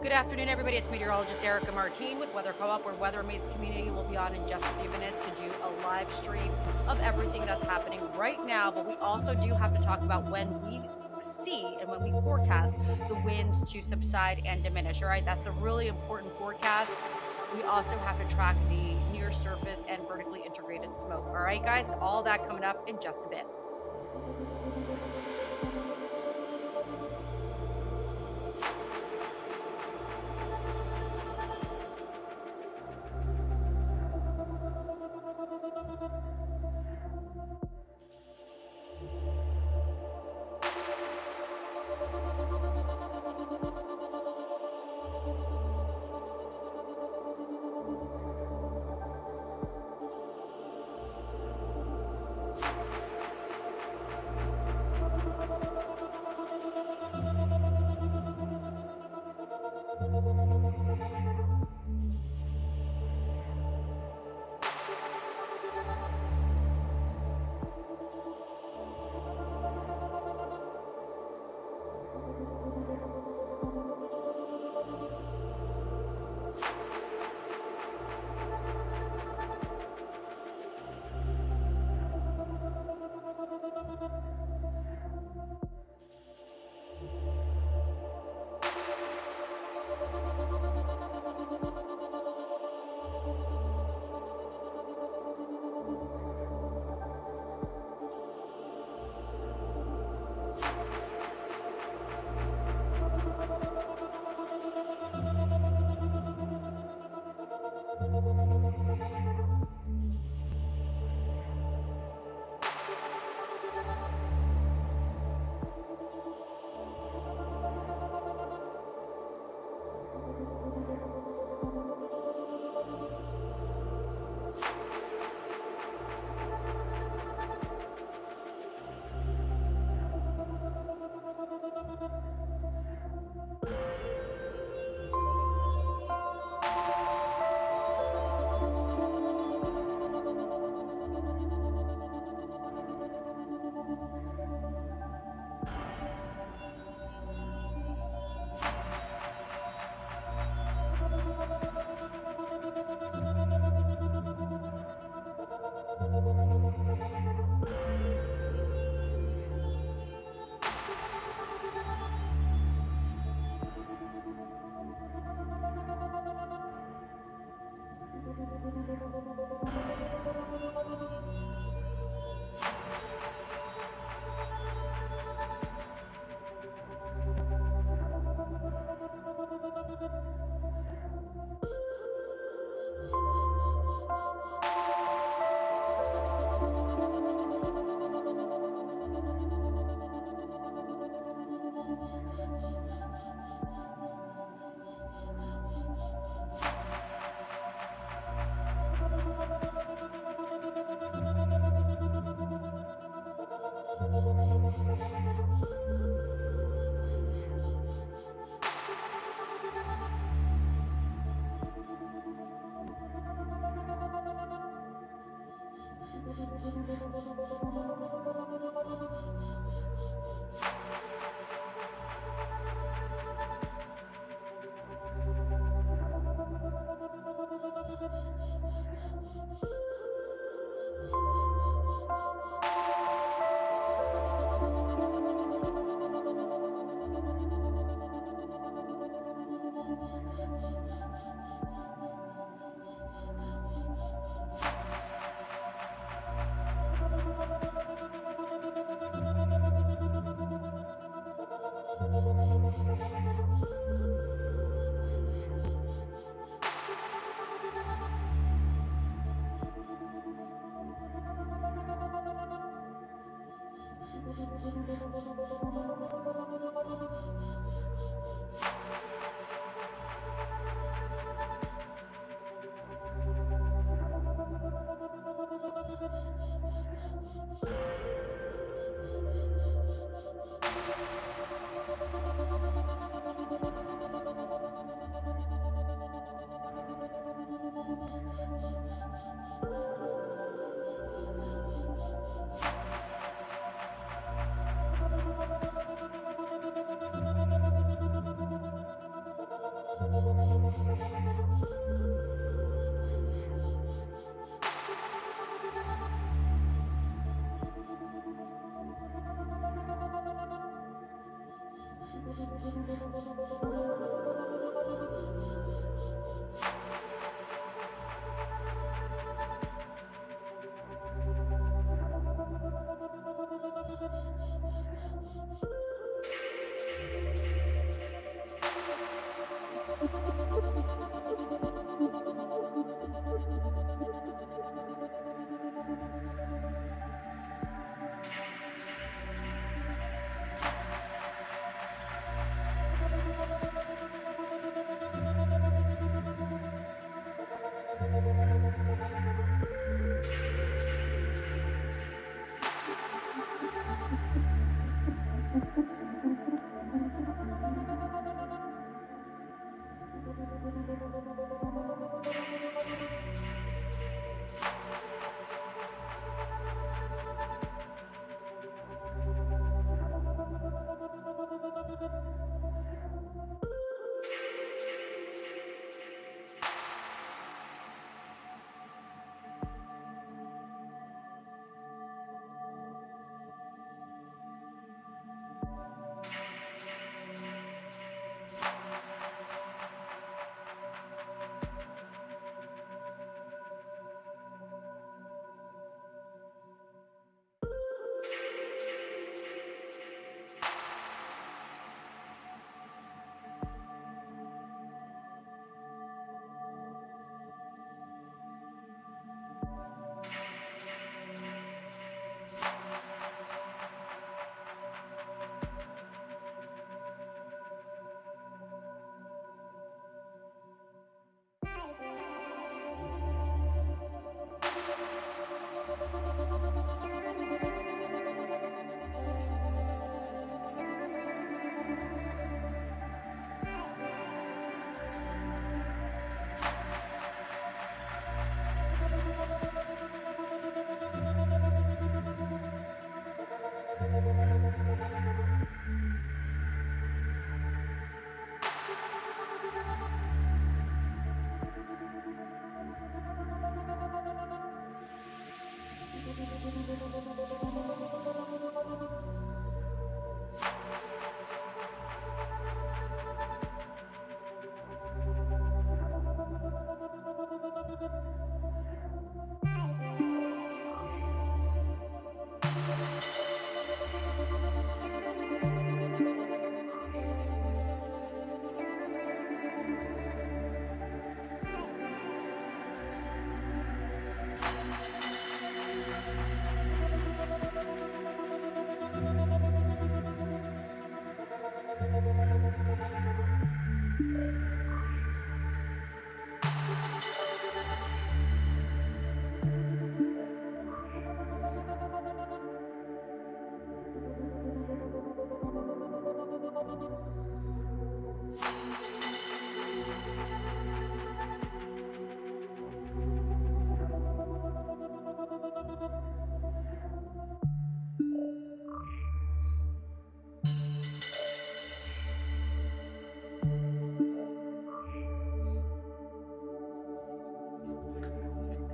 Good afternoon, everybody. It's meteorologist Erica Martin with Weather Co-op, where Weather Mates Community will be on in just a few minutes to do a live stream of everything that's happening right now. But we also do have to talk about when we see and when we forecast the winds to subside and diminish. All right, that's a really important forecast. We also have to track the near surface and vertically integrated smoke. All right, guys, all that coming up in just a bit.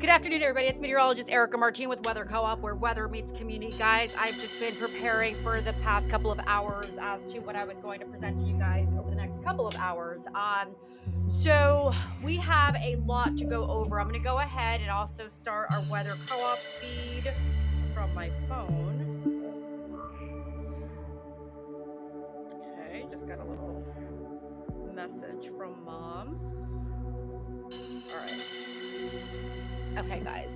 Good afternoon, everybody. It's meteorologist Erica Martin with Weather Co-op, where weather meets community. Guys, I've just been preparing for the past couple of hours as to what I was going to present to you guys over the next couple of hours. So we have a lot to go over. I'm going to go ahead and also start our Weather Co-op feed from my phone. Okay, just got a little message from Mom. All right. Okay, guys,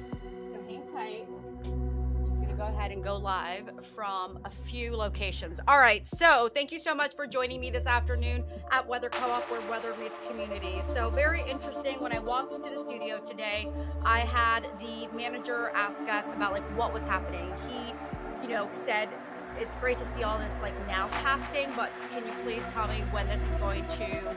so hang tight. Just gonna go ahead and go live from a few locations. All right, so thank you so much for joining me this afternoon at Weather Co-op, where weather meets community. So very interesting. When I walked into the studio today, I had the manager ask us about like what was happening. He, said it's great to see all this like nowcasting, but can you please tell me when this is going to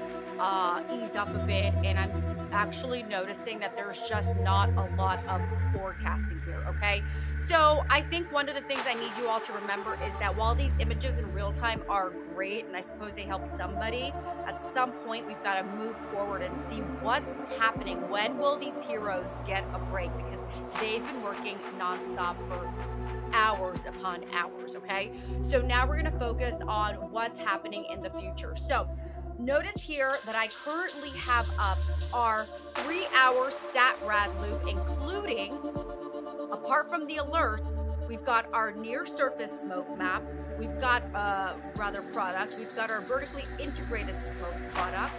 ease up a bit, and I'm actually noticing that there's just not a lot of forecasting here, okay? So I think one of the things I need you all to remember is that while these images in real time are great, and I suppose they help somebody, at some point we've got to move forward and see what's happening. When will these heroes get a break? Because they've been working nonstop for hours upon hours, okay? So now we're gonna focus on what's happening in the future. So notice here that I currently have up our 3-hour SAT-RAD loop, including, apart from the alerts, we've got our near surface smoke map, we've got product, we've got our vertically integrated smoke product,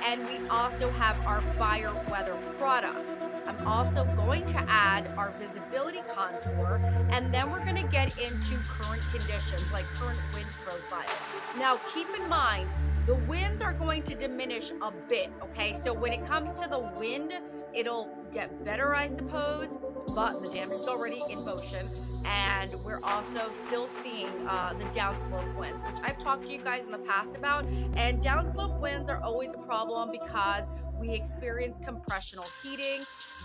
and we also have our fire weather product. I'm also going to add our visibility contour, and then we're going to get into current conditions like current wind profile. Now, keep in mind, the winds are going to diminish a bit, okay? So when it comes to the wind, it'll get better, I suppose, but the damage is already in motion. And we're also still seeing the downslope winds, which I've talked to you guys in the past about. And downslope winds are always a problem because we experience compressional heating.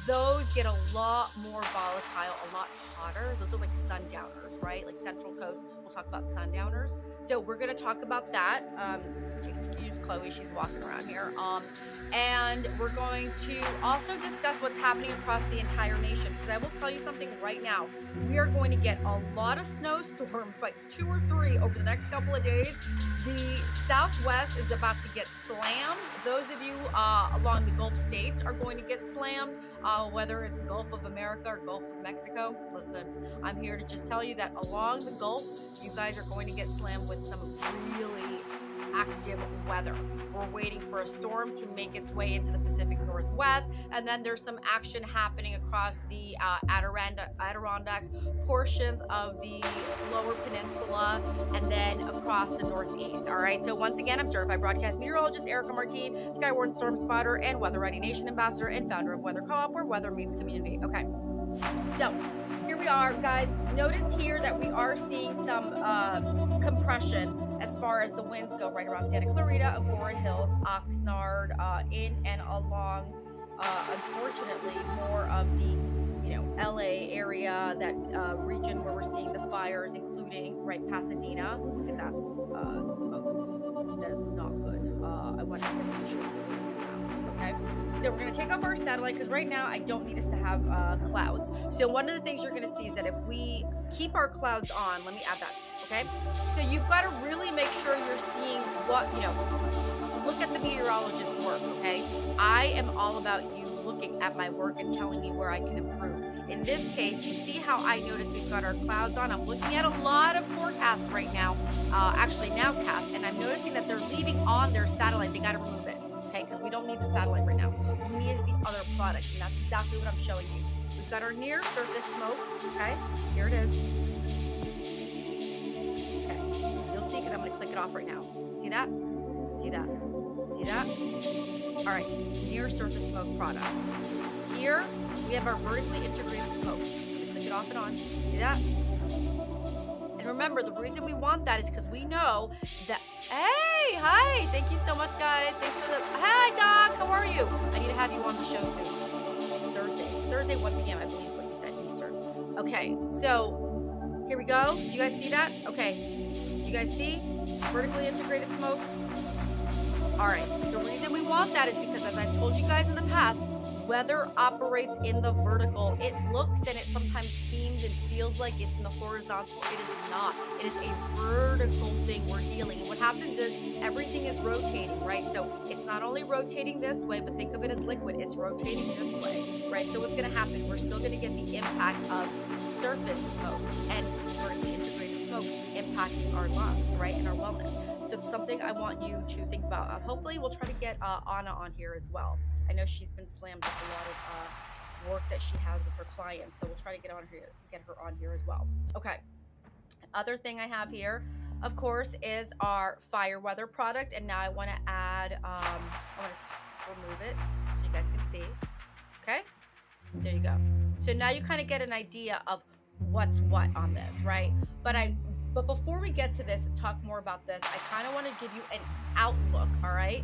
Those get a lot more volatile, a lot hotter. Those are like sundowners, right? Like Central Coast, we'll talk about sundowners. So we're going to talk about that. Excuse Chloe, she's walking around here. And we're going to also discuss what's happening across the entire nation, because I will tell you something right now. We are going to get a lot of snowstorms, like 2 or 3 over the next couple of days. The Southwest is about to get slammed. Those of you along the Gulf states are going to get slammed, whether it's Gulf of America or Gulf of Mexico. Listen, I'm here to just tell you that along the Gulf, you guys are going to get slammed with some really active weather. We're waiting for a storm to make its way into the Pacific Northwest, and then there's some action happening across the Adirondacks, portions of the Lower Peninsula, and then across the Northeast. All right, so once again, I'm certified broadcast meteorologist Erica Martin, Skywarn storm spotter, and Weather Ready Nation ambassador, and founder of Weather Co-op, where weather meets community. Okay, so here we are, guys. Notice here that we are seeing some compression as far as the winds go, right around Santa Clarita, Agoura Hills, Oxnard, in and along, unfortunately, more of the, LA area, that region where we're seeing the fires, including, right, Pasadena. Look at that smoke. That is not good. I want to make sure okay? So we're going to take off our satellite, because right now I don't need us to have clouds. So one of the things you're going to see is that if we keep our clouds on, let me add that, okay? So you've got to really make sure you're seeing what, look at the meteorologist's work, okay? I am all about you looking at my work and telling me where I can improve. In this case, you see how I noticed we've got our clouds on. I'm looking at a lot of forecasts right now, actually nowcasts, and I'm noticing that they're leaving on their satellite. They got to remove it. Okay, because we don't need the satellite right now. We need to see other products, and that's exactly what I'm showing you. We've got our near surface smoke, okay? Here it is. Okay, you'll see because I'm going to click it off right now. See that? See that? See that? All right, near surface smoke product. Here, we have our vertically integrated smoke. Click it off and on. See that? And remember, the reason we want that is because we know that, hey, hi, thank you so much, guys. Thanks for the, hi, Doc, how are you? I need to have you on the show soon. Thursday, 1 p.m., I believe is what you said, Eastern. Okay, so here we go. Do you guys see that? Okay, do you guys see vertically integrated smoke? All right, the reason we want that is because, as I've told you guys in the past, weather operates in the vertical. It looks and it sometimes seems and feels like it's in the horizontal. It is not. It is a vertical thing we're dealing. And what happens is everything is rotating, right? So it's not only rotating this way, but think of it as liquid. It's rotating this way, right? So what's going to happen? We're still going to get the impact of surface smoke and vertically integrated smoke impacting our lungs, right, and our wellness. So it's something I want you to think about. Hopefully we'll try to get Anna on here as well. I know she's been slammed with a lot of work that she has with her clients, so we'll try to get her on here as well. Okay. Other thing I have here, of course, is our fire weather product, and now I want to add. I want to remove it so you guys can see. Okay. There you go. So now you kind of get an idea of what's what on this, right? But before we get to this and talk more about this, I kind of want to give you an outlook. All right.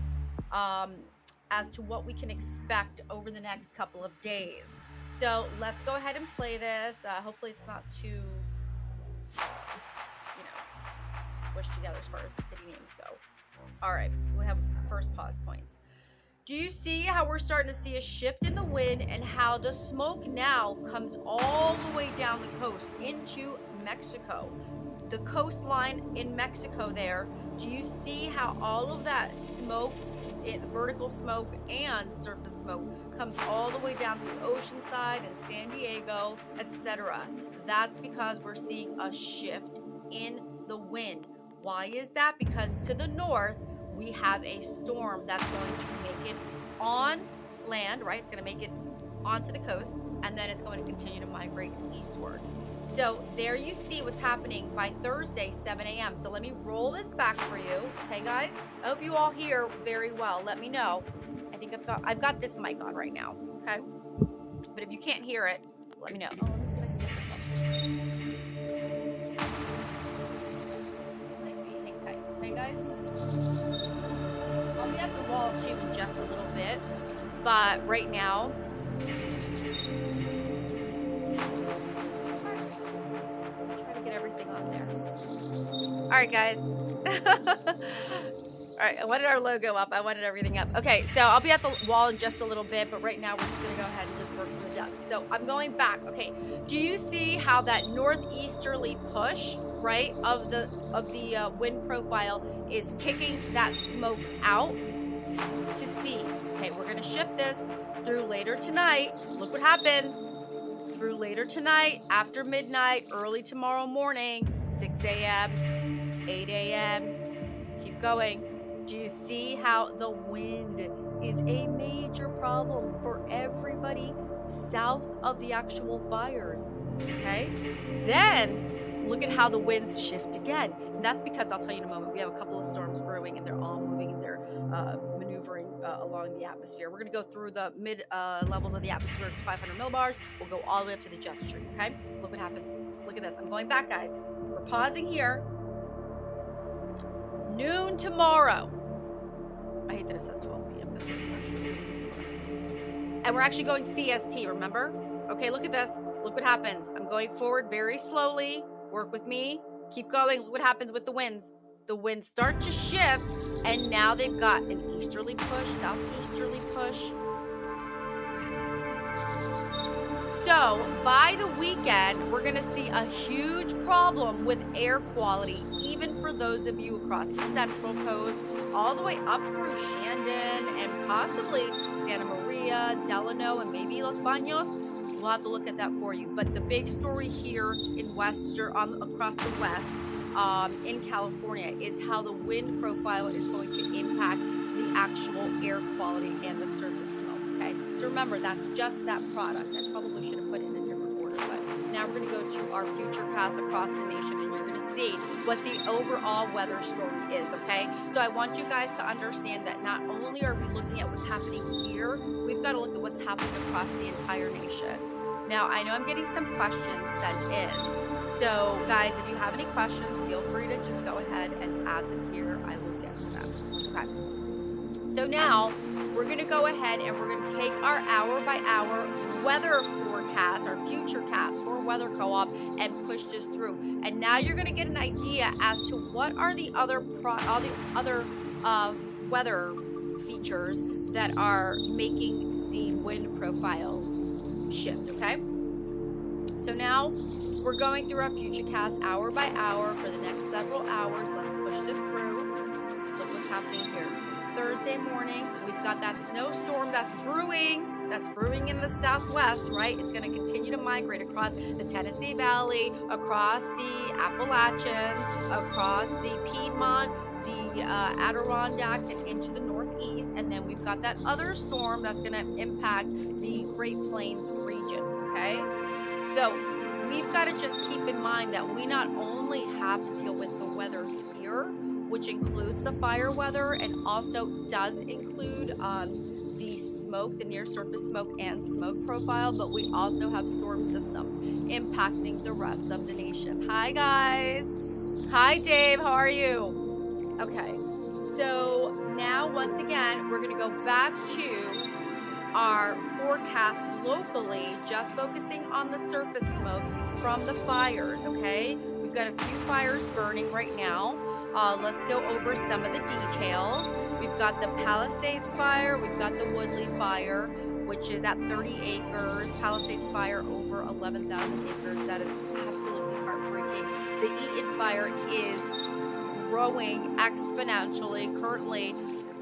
as to what we can expect over the next couple of days. So let's go ahead and play this. Hopefully it's not too, squished together as far as the city names go. All right, we have first pause points. Do you see how we're starting to see a shift in the wind and how the smoke now comes all the way down the coast into Mexico? The coastline in Mexico there, do you see how all of that smoke, vertical smoke and surface smoke, comes all the way down through Oceanside and San Diego, etc.? That's because we're seeing a shift in the wind. Why is that? Because to the north, we have a storm that's going to make it on land, right? It's going to make it onto the coast, and then it's going to continue to migrate eastward. So there you see what's happening by Thursday, 7 a.m. So let me roll this back for you. Okay, guys? I hope you all hear very well. Let me know. I think I've got this mic on right now. Okay? But if you can't hear it, let me know. Oh, let me see if I can get this on. Hang tight. Okay, guys? I'll be at the wall too in just a little bit. But right now, everything on there. All right, guys. All right, I wanted our logo up. I wanted everything up. Okay, so I'll be at the wall in just a little bit, but right now we're just gonna go ahead and just work through the desk. So I'm going back. Okay, do you see how that northeasterly push, right, of the wind profile is kicking that smoke out to sea? Okay, we're gonna shift this through later tonight. Look what happens. Through later tonight, after midnight, early tomorrow morning, 6 a.m., 8 a.m., keep going. Do you see how the wind is a major problem for everybody south of the actual fires? Okay? Then, look at how the winds shift again. And that's because, I'll tell you in a moment, we have a couple of storms brewing and they're all moving and they're maneuvering along the atmosphere. We're going to go through the mid levels of the atmosphere, it's 500 millibars. We'll go all the way up to the jet stream, okay? Look what happens. Look at this. I'm going back, guys. We're pausing here. Noon tomorrow. I hate that it says 12 p.m., but it's actually. And we're actually going CST, remember? Okay, look at this. Look what happens. I'm going forward very slowly. Work with me. Keep going. Look what happens with the winds. The winds start to shift, and now they've got an easterly push, southeasterly push. So by the weekend, we're going to see a huge problem with air quality, even for those of you across the Central Coast, all the way up through Shandon and possibly Santa Maria, Delano, and maybe Los Baños. We'll have to look at that for you. But the big story here in across the west, in California, is how the wind profile is going to impact the actual air quality and the surface smoke. Okay, so remember, that's just that product. I probably should have put it in a different order, but now we're going to go to our futurecast across the nation, and you're going to see what the overall weather story is. Okay, so I want you guys to understand that not only are we looking at what's happening here, we've got to look at what's happening across the entire nation. Now, I know I'm getting some questions sent in. So, guys, if you have any questions, feel free to just go ahead and add them here. I will get to them. Okay. So now, we're going to go ahead and we're going to take our hour-by-hour weather forecast, our future cast for Weather Co-op, and push this through. And now you're going to get an idea as to what are the other weather features that are making the wind profile shift, okay? So now we're going through our futurecast hour by hour for the next several hours. Let's push this through. Look what's happening here. Thursday morning, we've got that snowstorm that's brewing in the southwest, right? It's going to continue to migrate across the Tennessee Valley, across the Appalachians, across the Piedmont, the Adirondacks, and into the northeast. And then we've got that other storm that's going to impact the Great Plains region, okay? So we've got to just keep in mind that we not only have to deal with the weather here, which includes the fire weather and also does include the smoke, the near surface smoke and smoke profile, but we also have storm systems impacting the rest of the nation. Hi, guys. Hi, Dave. How are you? Okay. So now, once again, we're going to go back to our forecasts locally, just focusing on the surface smoke from the fires, okay? We've got a few fires burning right now. Let's go over some of the details. We've got the Palisades fire, we've got the Woodley fire, which is at 30 acres. Palisades fire over 11,000 acres. That is absolutely heartbreaking. The Eaton fire is growing exponentially, currently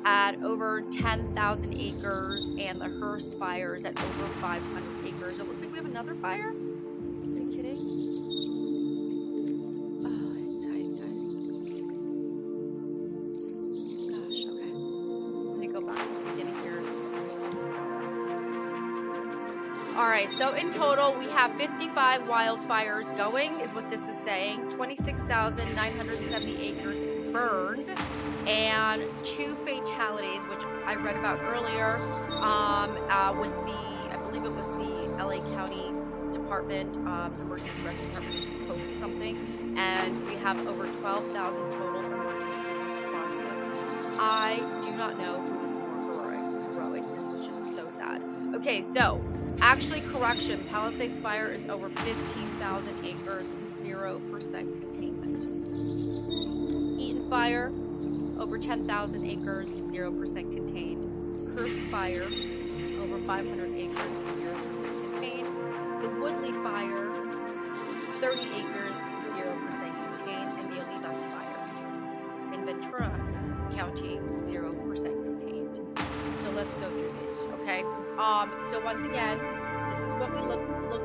at over 10,000 acres, and the Hearst fire is at over 500 acres. It looks like we have another fire. Are you kidding? Oh, I'm tired, guys. Gosh, okay. Let me go back to the beginning here. All right, so in total, we have 55 wildfires going, is what this is saying. 26,970 acres burned, and 2 fatalities, which I read about earlier, with I believe it was the LA County Department, Emergency Rescue Department posted something, and we have over 12,000 total emergency responses. I do not know who is more heroic. This is just so sad. Okay, so actually, correction, Palisades fire is over 15,000 acres, 0% containment. Eaton fire, over 10,000 acres, 0% contained. Hearst fire, over 500 acres, 0% contained. The Woodley fire, 30 acres, 0% contained. And the Olivas fire in Ventura County, 0% contained. So let's go through these, okay? So once again, this is what we look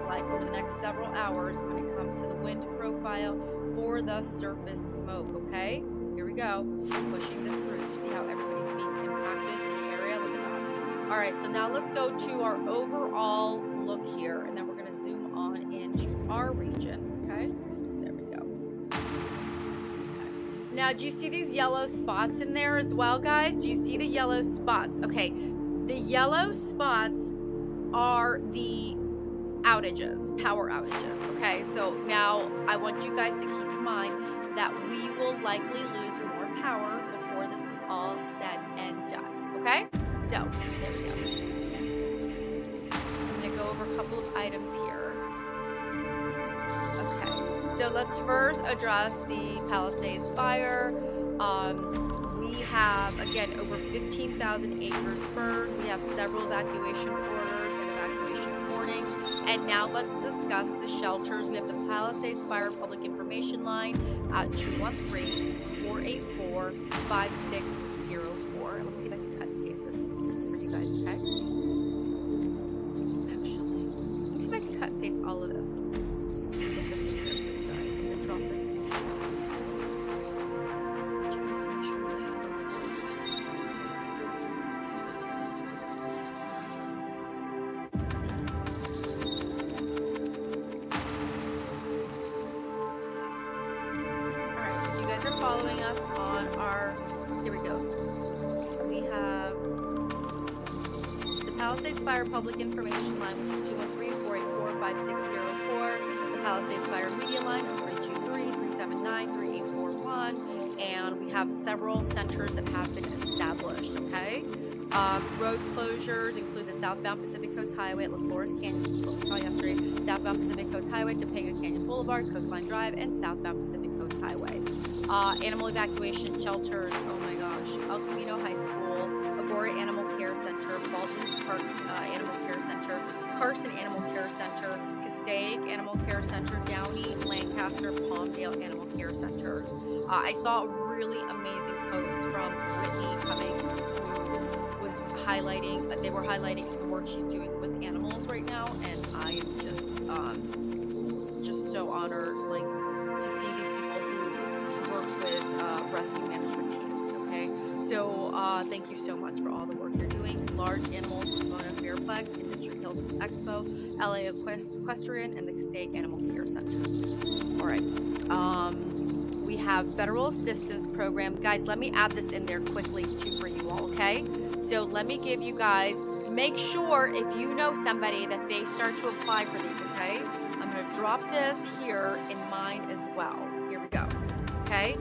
like over the next several hours when it comes to the wind profile for the surface smoke, okay? Here we go. Pushing this through. You see how everybody's being impacted in the area? Look at that. All right, so now let's go to our overall look here, and then we're going to zoom on into our region, okay? There we go. Okay. Now, do you see these yellow spots in there as well, guys? Do you see the yellow spots? Okay, the yellow spots are the outages, power outages, okay? So now I want you guys to keep in mind that we will likely lose more power before this is all said and done, okay? So, there we go. I'm gonna go over a couple of items here. Okay, so let's first address the Palisades fire. We have, again, over 15,000 acres burned. We have several evacuation orders and evacuation warnings. And now let's discuss the shelters. We have the Palisades Fire Public Information Line at 213-484-5604. Let me see if I can cut and paste this for you guys, okay? Actually, let me see if I can cut and paste all of this. Get this in here for you guys. I'm going to drop this in the chat. Just make sure that I have all of this. Following us on our, here we go. We have the Palisades Fire Public Information Line, which is 213-484-5604. The Palisades Fire Media Line is 323-379-3841. And we have several centers that have been established, okay? Road closures include the southbound Pacific Coast Highway at Las Flores Canyon, which is what we saw yesterday, southbound Pacific Coast Highway, Topanga Canyon Boulevard, Coastline Drive, and southbound Pacific Coast Highway. Animal evacuation shelters, oh my gosh, El Camino High School, Agoura Animal Care Center, Baldwin Park Animal Care Center, Carson Animal Care Center, Castaic Animal Care Center, Downey, Lancaster, Palmdale Animal Care Centers. I saw a really amazing post from Whitney Cummings, who was highlighting, they were highlighting the work she's doing with animals right now, and I am just so honored, like, to see these people who work with rescue management teams, okay? So thank you so much for all the work you're doing. Large Animals, Pomona Fairplex, Industry Hills Expo, LA Equestrian, and the Castaic Animal Care Center. All right. We have federal assistance program. Guys, let me add this in there quickly too for you all, okay? So let me give you guys, make sure if you know somebody that they start to apply for these, okay? I'm going to drop this here in mine as well. Here we go. Okay?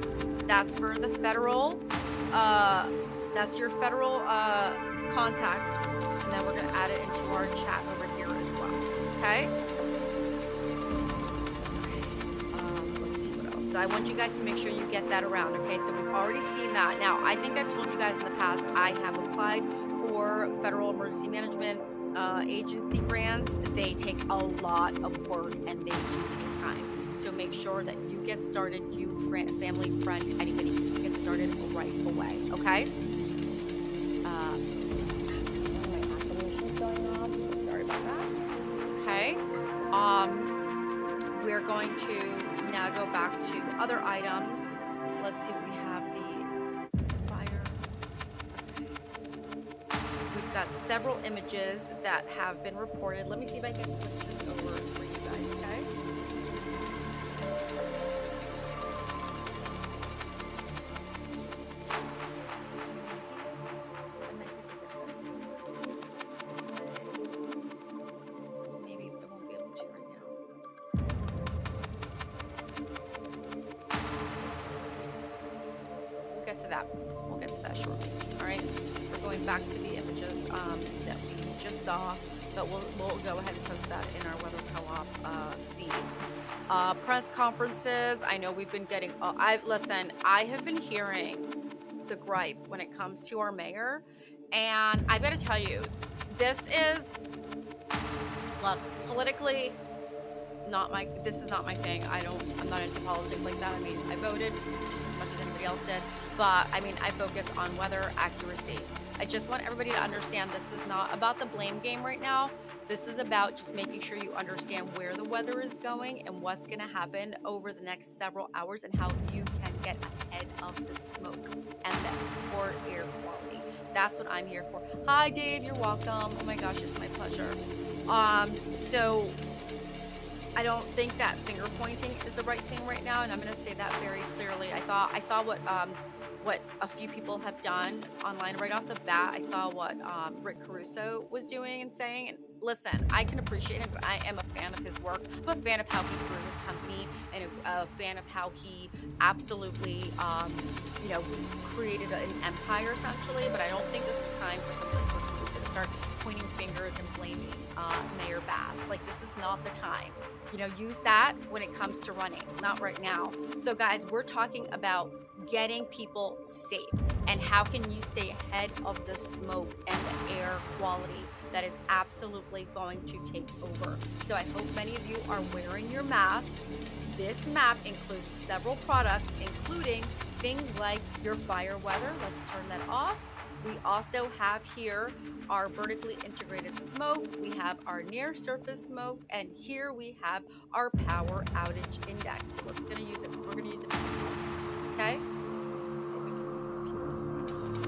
That's for the federal That's your federal contact, and then we're gonna add it into our chat over here as well. Okay. Let's see what else. So I want you guys to make sure you get that around. Okay. So we've already seen that. Now I think I've told you guys in the past I have applied for federal emergency management agency grants. They take a lot of work and they do take time. So make sure that you get started, you, family, friend, anybody, get started right away. Okay. My affirmations going off, so sorry about that. Okay. We're going to now go back to other items. Let's see, we have the fire. We've got several images that have been reported. Let me see if I can switch this over for you guys, okay? Maybe I won't be able to right now. We'll get to that. We'll get to that shortly. All right. We're going back to the images that we just saw, but we'll go ahead and post that in our Weather Co-op feed. Press conferences. I know we've been getting. I have been hearing the gripe when it comes to our mayor, and I've got to tell you, this is look politically. This is not my thing. I'm not into politics like that. I mean, I voted just as much as anybody else did, but I mean, I focus on weather accuracy. I just want everybody to understand this is not about the blame game right now. This is about just making sure you understand where the weather is going and what's going to happen over the next several hours and how you can get ahead of the smoke and the poor air quality. That's what I'm here for. Hi, Dave. You're welcome. Oh my gosh, it's my pleasure. So I don't think that finger pointing is the right thing right now, and I'm going to say that very clearly. I saw what a few people have done online right off the bat. I saw what Rick Caruso was doing and saying. And listen, I can appreciate him, but I am a fan of his work. I'm a fan of how he grew his company, and a fan of how he absolutely, created an empire essentially. But I don't think this is time for somebody like Rick Caruso to start pointing fingers and blaming Mayor Bass. Like, this is not the time. Use that when it comes to running, not right now. So guys, we're talking about getting people safe and how can you stay ahead of the smoke and the air quality that is absolutely going to take over. So I hope many of you are wearing your masks. This map includes several products, including things like your fire weather. Let's turn that off. We also have here our vertically integrated smoke. We have our near surface smoke, and here we have our power outage index. We're going to use it. We're going to use it. Okay. Let's see if we can use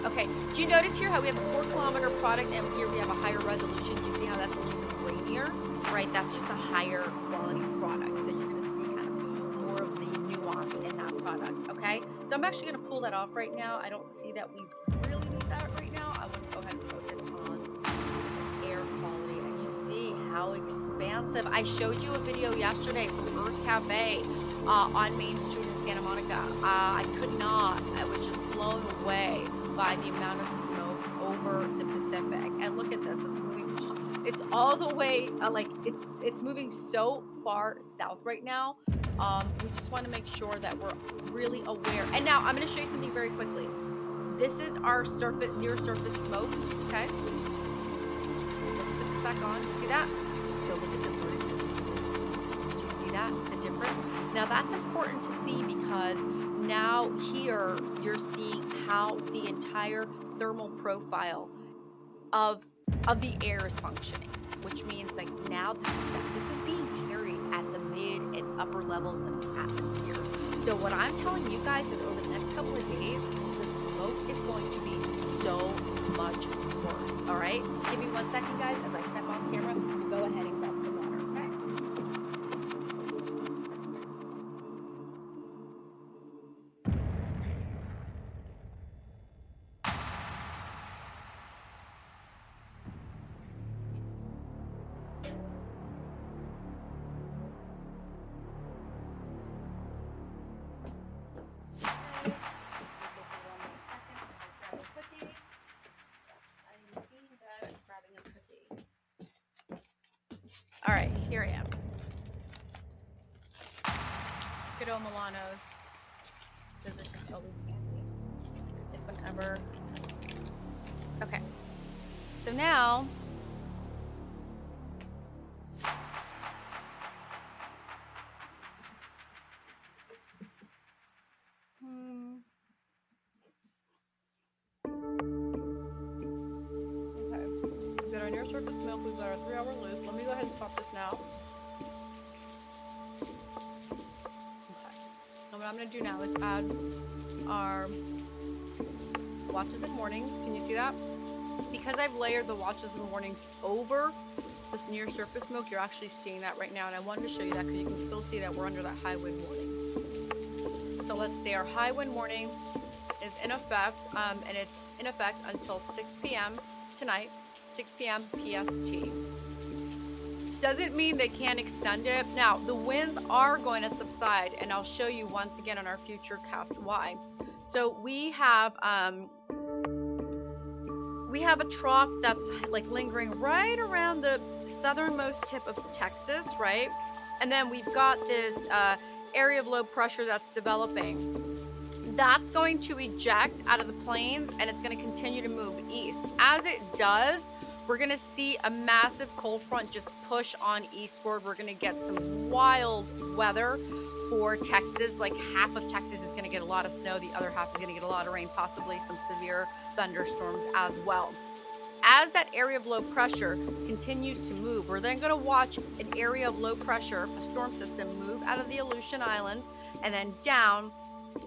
it. Okay. Do you notice here how we have a 4-kilometer product, and here we have a higher resolution? Do you see how that's a little bit grainier? Right. That's just a higher quality product. So you're going to see kind of more of the nuance in that product. Okay. So I'm actually going to pull that off right now. I don't see that we really need that right now. I want to go ahead and focus on air quality. And you see how expansive. I showed you a video yesterday from Earth Cafe on Main Street in Santa Monica. I was just blown away by the amount of smoke over the Pacific. And look at this. It's moving. It's all the way, it's moving so far south right now. We just want to make sure that we're really aware. And now I'm going to show you something very quickly. This is our near surface smoke. Okay. Let's put this back on. You see that? So look at the vertical. Do you see that? The difference? Now that's important to see because now here you're seeing how the entire thermal profile of the air is functioning, which means like now this is being carried at the mid and upper levels of the atmosphere. So what I'm telling you guys is over the next couple of days, the smoke is going to be so much worse. All right, give me 1 second, guys, as I step off camera to go ahead and grab some water. Okay. All right, here I am. Good old Milano's. Visitors always handy, if whenever. Okay, so now okay, we've got our near surface milk, we've got our 3-hour loop. Let me go ahead and stop this now. Okay, so what I'm going to do now is add our watches and warnings. Can you see that? Because I've layered the watches and warnings over this near surface milk, you're actually seeing that right now, and I wanted to show you that because you can still see that we're under that high wind warning. So let's say our high wind warning is in effect, and it's in effect until 6 p.m. tonight, 6 p.m. PST. Doesn't mean they can't extend it. Now, the winds are going to subside, and I'll show you once again on our future cast why. So we have a trough that's like lingering right around the southernmost tip of Texas, right? And then we've got this area of low pressure that's developing. That's going to eject out of the plains, and it's going to continue to move east. As it does, we're going to see a massive cold front just push on eastward. We're going to get some wild weather for Texas. Like half of Texas is going to get a lot of snow. The other half is going to get a lot of rain, possibly some severe thunderstorms as well. As that area of low pressure continues to move, we're then going to watch an area of low pressure, a storm system, move out of the Aleutian Islands and then down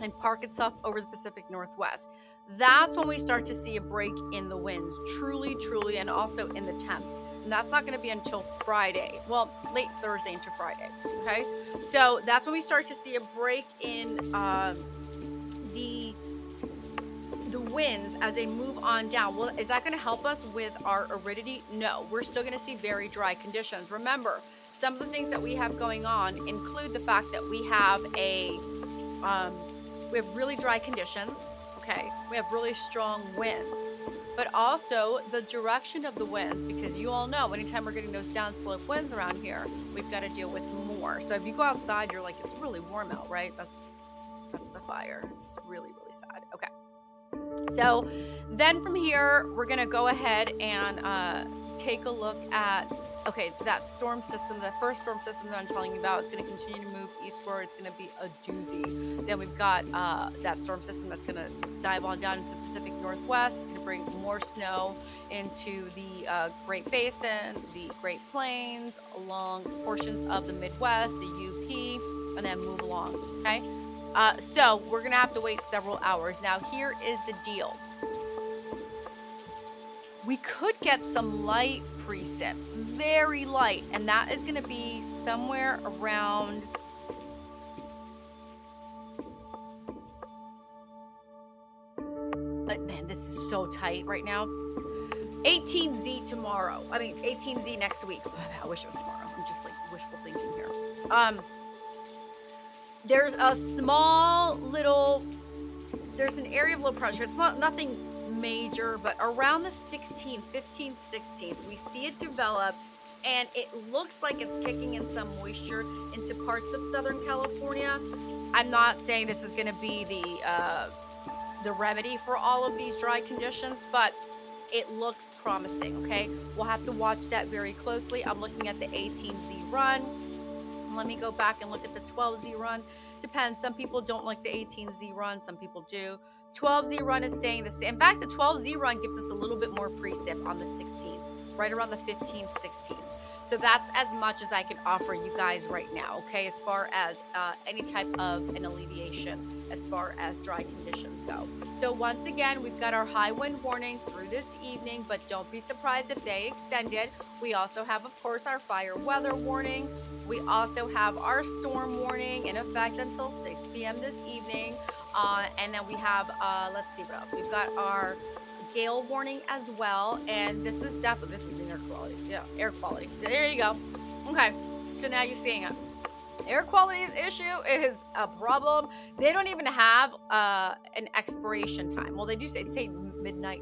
and park itself over the Pacific Northwest. That's when we start to see a break in the winds, truly, and also in the temps. And that's not going to be until Friday. Well, late Thursday into Friday, okay? So that's when we start to see a break in the winds as they move on down. Well, is that going to help us with our aridity? No, we're still going to see very dry conditions. Remember, some of the things that we have going on include the fact that we have we have really dry conditions. Okay, we have really strong winds, but also the direction of the winds, because you all know anytime we're getting those downslope winds around here, we've got to deal with more. So if you go outside, you're like, it's really warm out, right? That's the fire. It's really sad. Okay. So then from here, we're going to go ahead and take a look at, okay, that storm system, the first storm system that I'm telling you about, it's going to continue to move eastward. It's going to be a doozy. Then we've got that storm system that's going to dive on down into the Pacific Northwest. It's going to bring more snow into the Great Basin, the Great Plains, along portions of the Midwest, the UP, and then move along, okay? So we're going to have to wait several hours. Now, here is the deal. We could get some light precip, very light, and that is going to be somewhere around man, this is so tight right now. 18Z tomorrow. 18Z next week. I wish it was tomorrow. I'm just like wishful thinking here. There's a small little, there's an area of low pressure. It's nothing major, but around the 16th, 15th, 16th, we see it develop, and it looks like it's kicking in some moisture into parts of Southern California. I'm not saying this is going to be the remedy for all of these dry conditions, but it looks promising, okay? We'll have to watch that very closely. I'm looking at the 18Z run. Let me go back and look at the 12Z run. Depends. Some people don't like the 18Z run. Some people do. 12Z run is saying the same. In fact, the 12Z run gives us a little bit more precip on the 16th, right around the 15th, 16th. So that's as much as I can offer you guys right now, okay, as far as any type of an alleviation as far as dry conditions go. So once again, we've got our high wind warning through this evening, but don't be surprised if they extend it. We also have, of course, our fire weather warning. We also have our storm warning in effect until 6 p.m. this evening. And then we have, let's see what else. We've got our gale warning as well. And this is definitely, this is the air quality. Yeah, air quality. There you go. Okay, so now you're seeing it. Air quality issue is a problem. They don't even have an expiration time. Well, they do say midnight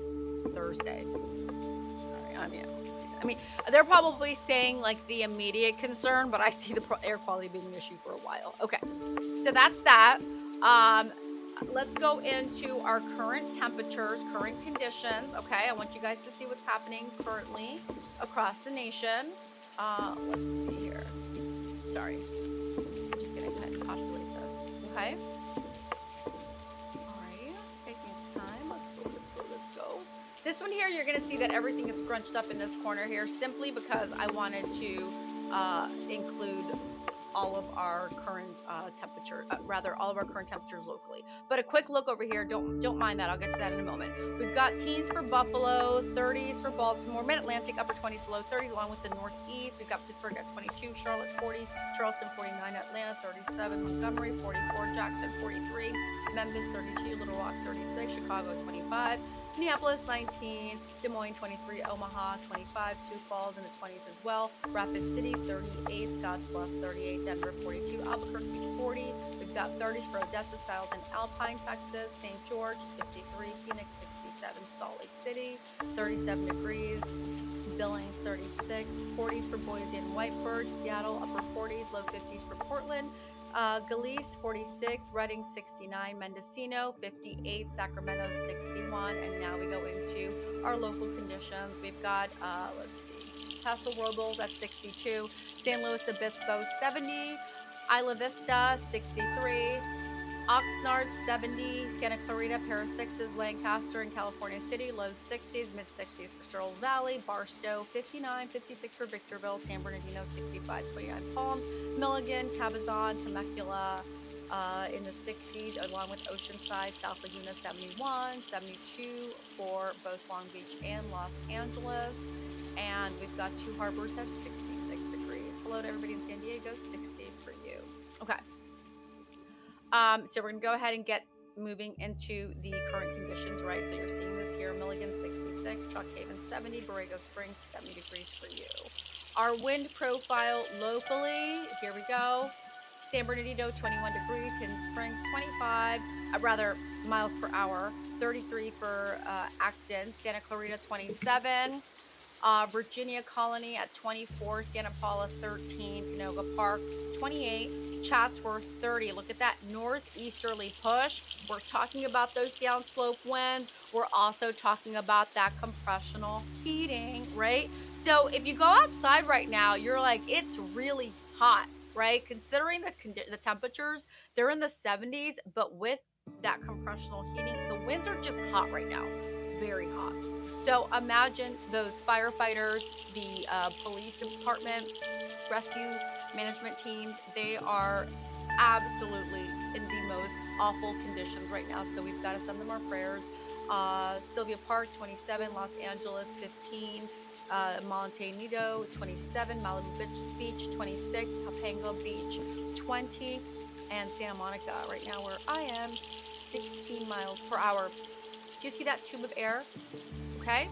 Thursday. All right, let's see I mean, they're probably saying like the immediate concern, but I see the air quality being an issue for a while. Okay, so that's that. Um, let's go into our current temperatures, current conditions. Okay, I want you guys to see what's happening currently across the nation. Let's see here. Sorry, I'm just gonna go ahead and populate this. Okay. Taking its time. Let's go. This one here, you're going to see that everything is scrunched up in this corner here simply because I wanted to include all of our current all of our current temperatures locally. But a quick look over here, don't mind that. I'll get to that in a moment. We've got teens for Buffalo, 30s for Baltimore, Mid-Atlantic upper 20s to low 30s, along with the Northeast. We've got Pittsburgh at 22, Charlotte 40, Charleston 49, Atlanta 37, Montgomery 44, Jackson 43, Memphis 32, Little Rock 36, Chicago 25, Minneapolis 19, Des Moines 23, Omaha 25, Sioux Falls in the 20s as well, Rapid City 38, Scottsbluff 38, Denver 42, Albuquerque 40. We've got 30s for Odessa, Stiles, and Alpine, Texas, St. George 53, Phoenix 67, Salt Lake City 37 degrees, Billings 36, 40s for Boise and Whiteford, Seattle upper 40s, low 50s for Portland. Galise 46, Redding 69, Mendocino 58, Sacramento 61, and now we go into our local conditions. We've got, let's see, Paso Robles at 62, San Luis Obispo 70, Isla Vista 63, Oxnard 70, Santa Clarita, Paris 6s, Lancaster and California City, low 60s, mid 60s for Searles Valley, Barstow 59, 56 for Victorville, San Bernardino 65, 29 Palms, Milligan, Cabazon, Temecula in the 60s, along with Oceanside, South Laguna 71, 72 for both Long Beach and Los Angeles, and we've got Two Harbors at 66 degrees. Hello to everybody in San Diego, 60 for you. Okay. So we're going to go ahead and get moving into the current conditions, right? So you're seeing this here, Milligan 66, Chalk Haven 70, Borrego Springs 70 degrees for you. Our wind profile locally, here we go. San Bernardino 21 degrees, Hidden Springs 25, miles per hour, 33 for Acton, Santa Clarita 27, Virginia Colony at 24, Santa Paula 13, Canoga Park 28, Chatsworth 30. Look at that northeasterly push. We're talking about those downslope winds. We're also talking about that compressional heating, right? So if you go outside right now, you're like, it's really hot, right? Considering the temperatures, they're in the 70s, but with that compressional heating, the winds are just hot right now, very hot. So imagine those firefighters, the police department, rescue management teams, they are absolutely in the most awful conditions right now. So we've got to send them our prayers. Sylvia Park, 27, Los Angeles, 15, Montanido, 27, Malibu Beach, 26, Topanga Beach, 20, and Santa Monica right now where I am, 16 miles per hour. Do you see that tube of air? Okay.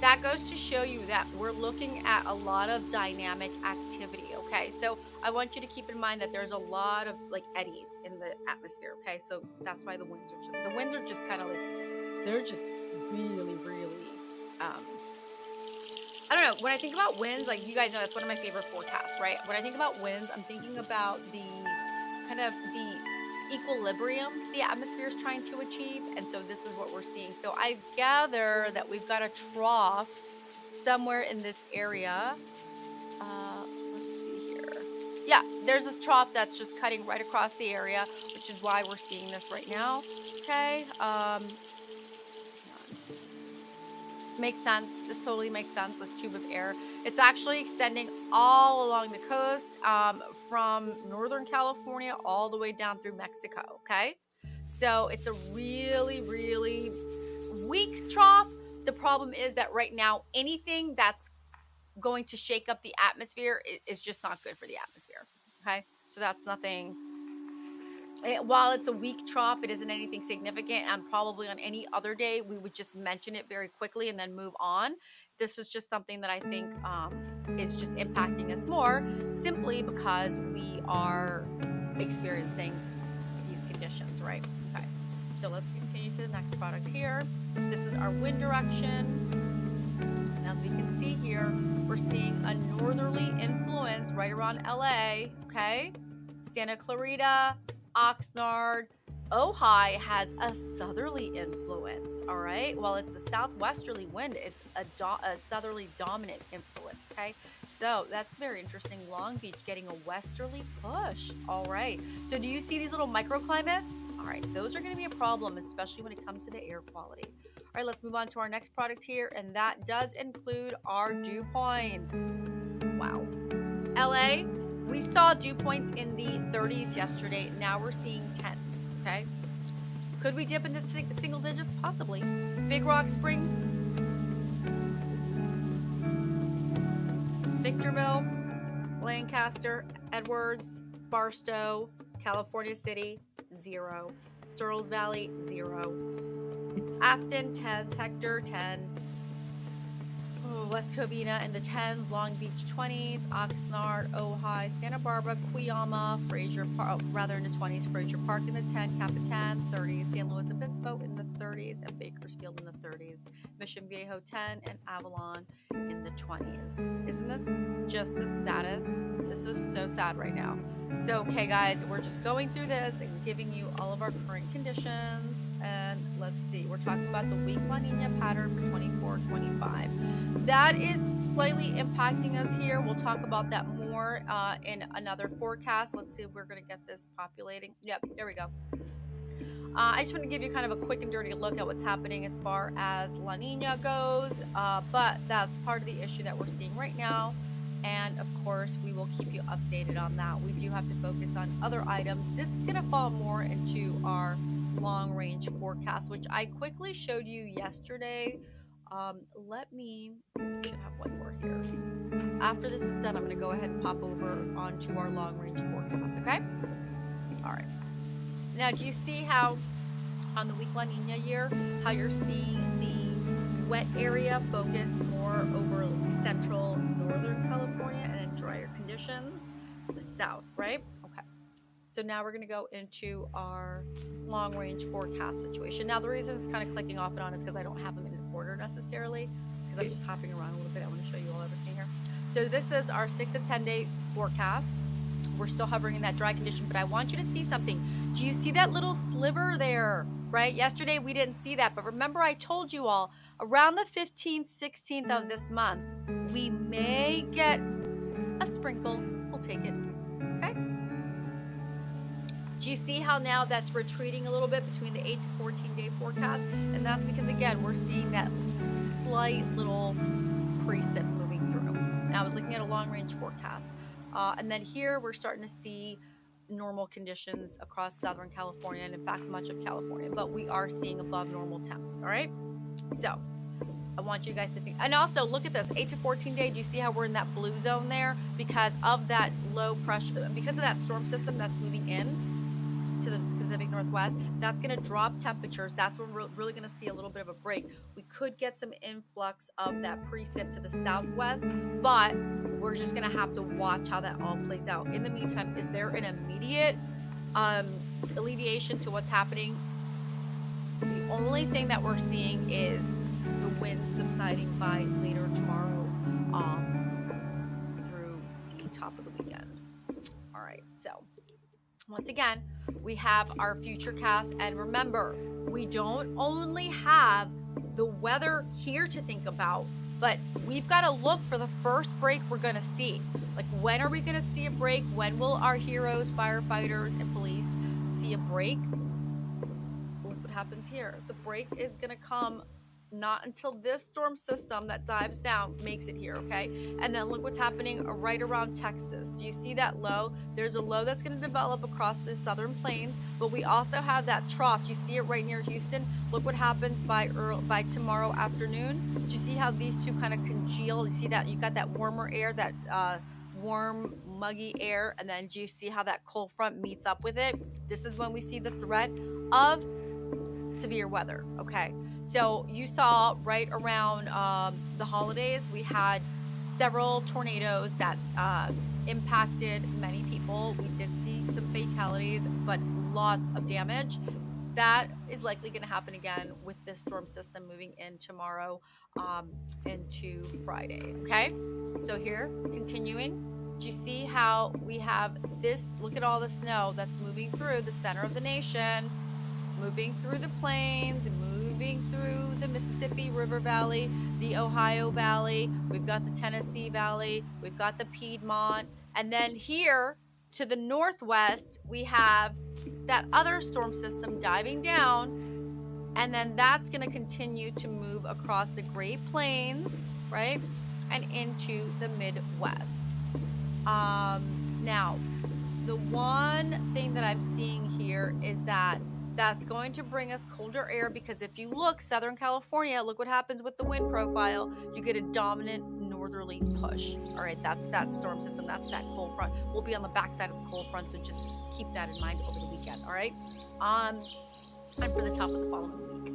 That goes to show you that we're looking at a lot of dynamic activity, okay? So I want you to keep in mind that there's a lot of like eddies in the atmosphere, okay? So that's why the winds are just kind of like, they're just really, really, I don't know. When I think about winds, like you guys know, that's one of my favorite forecasts, right? When I think about winds, I'm thinking about the kind of the equilibrium the atmosphere is trying to achieve, and so this is what we're seeing. So I gather that we've got a trough somewhere in this area. Let's see here. Yeah, there's this trough that's just cutting right across the area, which is why we're seeing this right now. Okay. Makes sense. This totally makes sense. This tube of air. It's actually extending all along the coast from Northern California all the way down through Mexico. Okay. So it's a really, really weak trough. The problem is that right now, anything that's going to shake up the atmosphere is just not good for the atmosphere. Okay. So that's nothing. While it's a weak trough, it isn't anything significant, and probably on any other day we would just mention it very quickly and then move on. This is just something that I think is just impacting us more simply because we are experiencing these conditions, right? Okay, so let's continue to the next product here. This is our wind direction. And as we can see here, We're seeing a northerly influence right around LA, okay? Santa Clarita, Oxnard. Ojai has a southerly influence, all right? While it's a southwesterly wind, it's a southerly dominant influence, okay? So that's very interesting. Long Beach getting a westerly push, all right? So do you see these little microclimates? All right, those are going to be a problem, especially when it comes to the air quality. All right, let's move on to our next product here, and that does include our dew points. Wow. LA, we saw dew points in the 30s yesterday. Now we're seeing 10s, okay? Could we dip into single digits? Possibly. Big Rock Springs, Victorville, Lancaster, Edwards, Barstow, California City, 0. Searles Valley, 0. Afton, 10s. Hector, 10. West Covina in the 10s, Long Beach 20s, Oxnard, Ojai, Santa Barbara, Cuyama, Frazier Park, rather in the 20s, Frazier Park in the 10, Capitan 30s, San Luis Obispo in the 30s, and Bakersfield in the 30s, Mission Viejo 10, and Avalon in the 20s. Isn't this just the saddest? This is so sad right now. So, okay, guys, we're just going through this and giving you all of our current conditions. And let's see, we're talking about the weak La Nina pattern for 24-25. That is slightly impacting us here. We'll talk about that more in another forecast. Let's see if we're going to get this populating. Yep, there we go. I just want to give you kind of a quick and dirty look at what's happening as far as La Nina goes, but that's part of the issue that we're seeing right now. And of course, we will keep you updated on that. We do have to focus on other items. This is going to fall more into our long range forecast, which I quickly showed you yesterday. Let me should have one more here. After this is done, I'm going to go ahead and pop over onto our long range forecast. Okay. All right. Now, do you see how on the weak La Nina year, how you're seeing the wet area focus more over central northern California and then drier conditions the south, right? Okay. So now we're going to go into our long range forecast situation. Now, the reason it's kind of clicking off and on is because I don't have them in order necessarily, because I'm just hopping around a little bit. I want to show you all everything here. So this is our 6 to 10 day forecast. We're still hovering in that dry condition, but I want you to see something. Do you see that little sliver there, right? Yesterday we didn't see that, but remember I told you all around the 15th, 16th of this month, we may get a sprinkle. We'll take it, okay? Do you see how now that's retreating a little bit between the 8 to 14 day forecast? And that's because, again, we're seeing that slight little precip moving through. Now, I was looking at a long range forecast. And then here we're starting to see normal conditions across Southern California and, in fact, much of California. But we are seeing above normal temps, all right? So I want you guys to think. And also, look at this, 8 to 14 day. Do you see how we're in that blue zone there? Because of that low pressure, because of that storm system that's moving in to the Pacific Northwest, that's going to drop temperatures. That's when we're really going to see a little bit of a break. We could get some influx of that precip to the southwest, but we're just going to have to watch how that all plays out. In the meantime, is there an immediate alleviation to what's happening? The only thing that we're seeing is the wind subsiding by later tomorrow through the top of the weekend. All right, so once again, we have our future cast, and remember, we don't only have the weather here to think about, but we've got to look for the first break we're going to see. Like, when are we going to see a break? When will our heroes, firefighters, and police see a break? Look what happens here. The break is going to come not until this storm system that dives down makes it here, okay? And then look what's happening right around Texas. Do you see that low? There's a low that's going to develop across the southern plains, but we also have that trough. Do you see it right near Houston? Look what happens by tomorrow afternoon. Do you see how these two kind of congeal? You see that you got that warmer air, that warm, muggy air, and then do you see how that cold front meets up with it? This is when we see the threat of severe weather, okay? So you saw right around the holidays, we had several tornadoes that impacted many people. We did see some fatalities, but lots of damage. that is likely going to happen again with this storm system moving in tomorrow into Friday. Okay, so here, continuing, do you see how we have this? Look at all the snow that's moving through the center of the nation, moving through the plains, moving through the Mississippi River Valley, the Ohio Valley. We've got the Tennessee Valley. We've got the Piedmont. And then here to the northwest, we have that other storm system diving down. And then that's going to continue to move across the Great Plains, right? And into the Midwest. Now, the one thing that I'm seeing here is that that's going to bring us colder air, because if you look, Southern California, look what happens with the wind profile. You get a dominant northerly push. All right, that's that storm system. That's that cold front. We'll be on the backside of the cold front, so just keep that in mind over the weekend. All right. And for the top of the following week.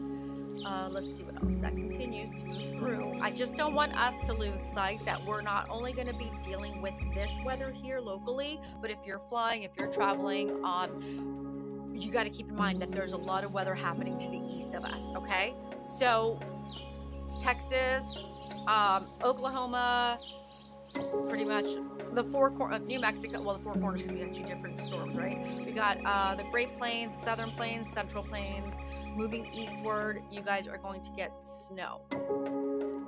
Let's see what else that continues to move through. I just don't want us to lose sight that we're not only going to be dealing with this weather here locally, but if you're flying, if you're traveling, you got to keep in mind that there's a lot of weather happening to the east of us. Okay, so Texas, Oklahoma, pretty much the New Mexico, well, the Four Corners, because we got two different storms, right? We got the Great Plains, Southern Plains, Central Plains. Moving eastward, you guys are going to get snow.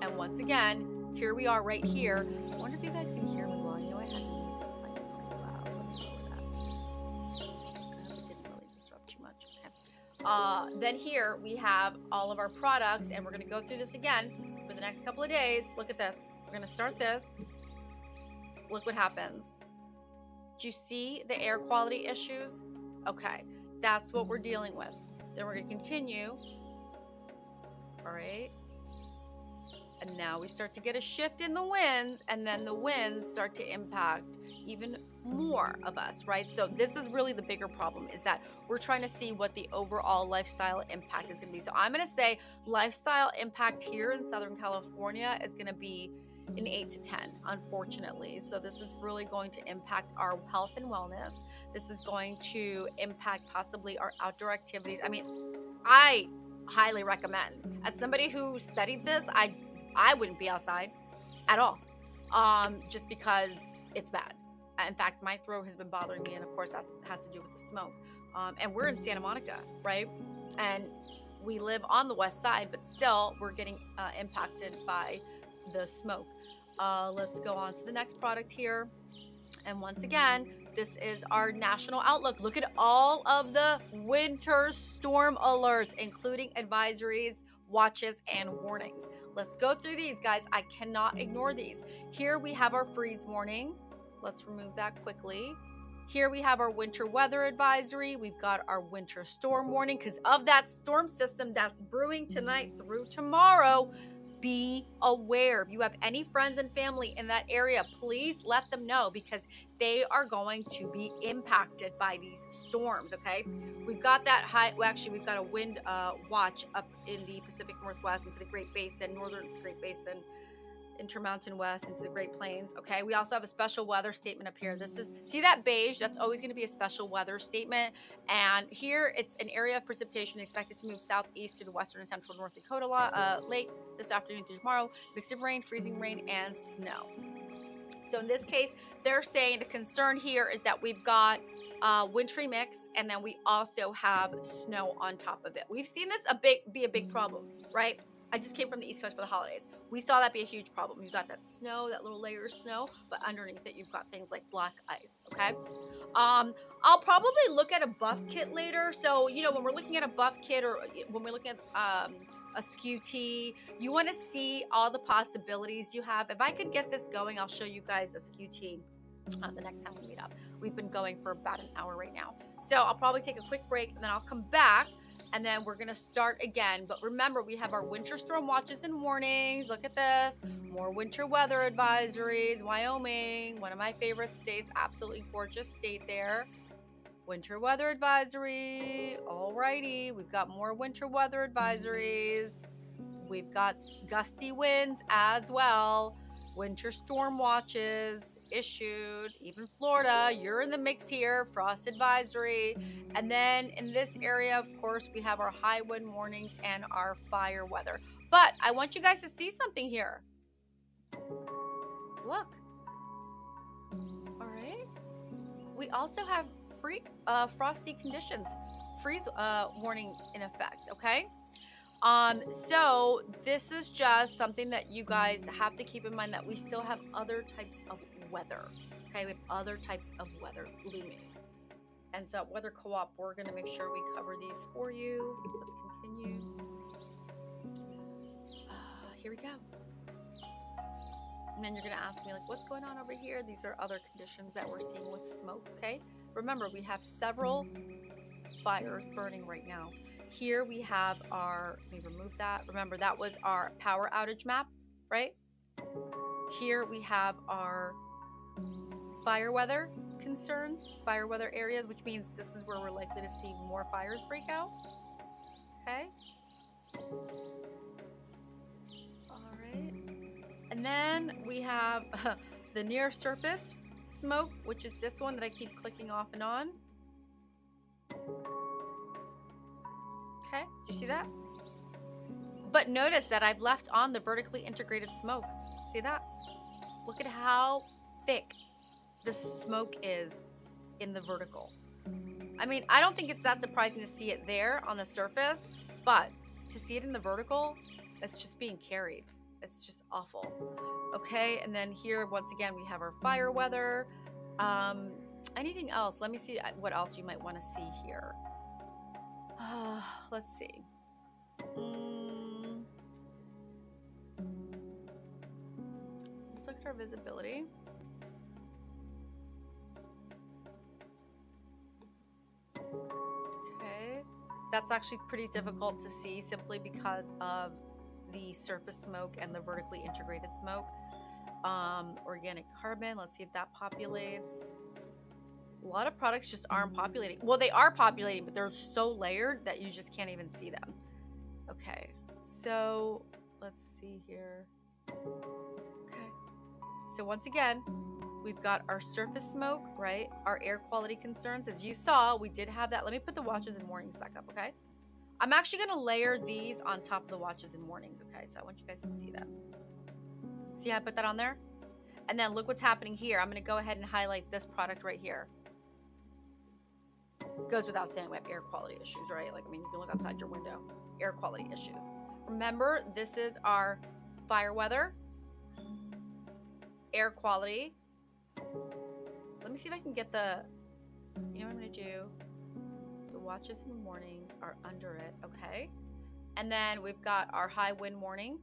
And once again, here we are right here. I wonder if you guys can hear me well. I know I had the music like pretty loud. Let me lower that. I hope it didn't really disrupt too much. Okay. Then here we have all of our products, and we're going to go through this again for the next couple of days. Look at this. We're going to start this. Look what happens. Do you see the air quality issues? Okay, that's what we're dealing with. Then we're going to continue. All right. And now we start to get a shift in the winds, and then the winds start to impact even more of us, right? So this is really the bigger problem, is that we're trying to see what the overall lifestyle impact is going to be. So I'm going to say lifestyle impact here in Southern California is going to be an 8 to 10, unfortunately. So this is really going to impact our health and wellness. This is going to impact possibly our outdoor activities. I mean, I highly recommend, as somebody who studied this, I wouldn't be outside at all, just because it's bad. In fact, my throat has been bothering me, and of course that has to do with the smoke. And we're in Santa Monica, right? And we live on the west side, but still we're getting impacted by the smoke. Let's go on to the next product here. And once again, this is our national outlook. Look at all of the winter storm alerts, including advisories, watches, and warnings. Let's go through these, guys. I cannot ignore these. Here we have our freeze warning. Let's remove that quickly. Here we have our winter weather advisory. We've got our winter storm warning because of that storm system that's brewing tonight through tomorrow. Be aware. If you have any friends and family in that area, please let them know, because they are going to be impacted by these storms, okay? We've got that high, well, actually, we've got a wind watch up in the Pacific Northwest into the Great Basin, Northern Great Basin, Intermountain West into the Great Plains, okay? We also have a special weather statement up here. This is, see that beige? That's always going to be a special weather statement. And here it's an area of precipitation expected to move southeast to the western and central North Dakota late this afternoon through tomorrow. Mix of rain, freezing rain, and snow. So in this case, they're saying the concern here is that we've got wintry mix, and then we also have snow on top of it. We've seen this be a big problem, right? I just came from the East Coast for the holidays. We saw that be a huge problem. You've got that snow, that little layer of snow, but underneath it, you've got things like black ice, okay? I'll probably look at a buff kit later. So, you know, when we're looking at a buff kit, or when we're looking at a SKU-T, you want to see all the possibilities you have. If I could get this going, I'll show you guys a SKU-T the next time we meet up. We've been going for about an hour right now. So I'll probably take a quick break, and then I'll come back, and then we're going to start again. But remember, we have our winter storm watches and warnings. Look at this. More winter weather advisories. Wyoming, one of my favorite states. Absolutely gorgeous state there. Winter weather advisory. Alrighty. We've got more winter weather advisories. We've got gusty winds as well. Winter storm watches issued. Even Florida, you're in the mix here. Frost advisory. And then in this area, of course, we have our high wind warnings and our fire weather. But I want you guys to see something here. Look. All right. We also have frosty conditions, freeze warning in effect, okay? So this is just something that you guys have to keep in mind, that we still have other types of weather, okay? We have other types of weather looming. And so at Weather Co-op, we're gonna make sure we cover these for you. Let's continue. Here we go. And then you're gonna ask me, like, what's going on over here? These are other conditions that we're seeing with smoke, okay? Remember, we have several fires burning right now. Here we have our, let me remove that. Remember, that was our power outage map, right? Here we have our fire weather concerns, fire weather areas, which means this is where we're likely to see more fires break out, okay? All right. And then we have the near surface smoke, which is this one that I keep clicking off and on. Okay, do you see that? But notice that I've left on the vertically integrated smoke. See that? Look at how thick the smoke is in the vertical. I mean, I don't think it's that surprising to see it there on the surface, but to see it in the vertical, it's just being carried. It's just awful. Okay, and then here, once again, we have our fire weather. Anything else? Let me see what else you might want to see here. Let's see. Let's look at our visibility. Okay, that's actually pretty difficult to see simply because of the surface smoke and the vertically integrated smoke. Organic carbon, let's see if that populates. A lot of products just aren't populating. Well, they are populating, but they're so layered that you just can't even see them. Okay, so let's see here. Okay, so once again, we've got our surface smoke, right? Our air quality concerns. As you saw, we did have that. Let me put the watches and warnings back up, okay? I'm actually gonna layer these on top of the watches and warnings, okay? So I want you guys to see them. See how I put that on there? And then look what's happening here. I'm gonna go ahead and highlight this product right here. Goes without saying we have air quality issues, right? Like, I mean, you can look outside your window. Air quality issues. Remember, this is our fire weather, air quality. Let me see if I can get the, you know what I'm gonna do? The watches and warnings are under it, okay? And then we've got our high wind warning.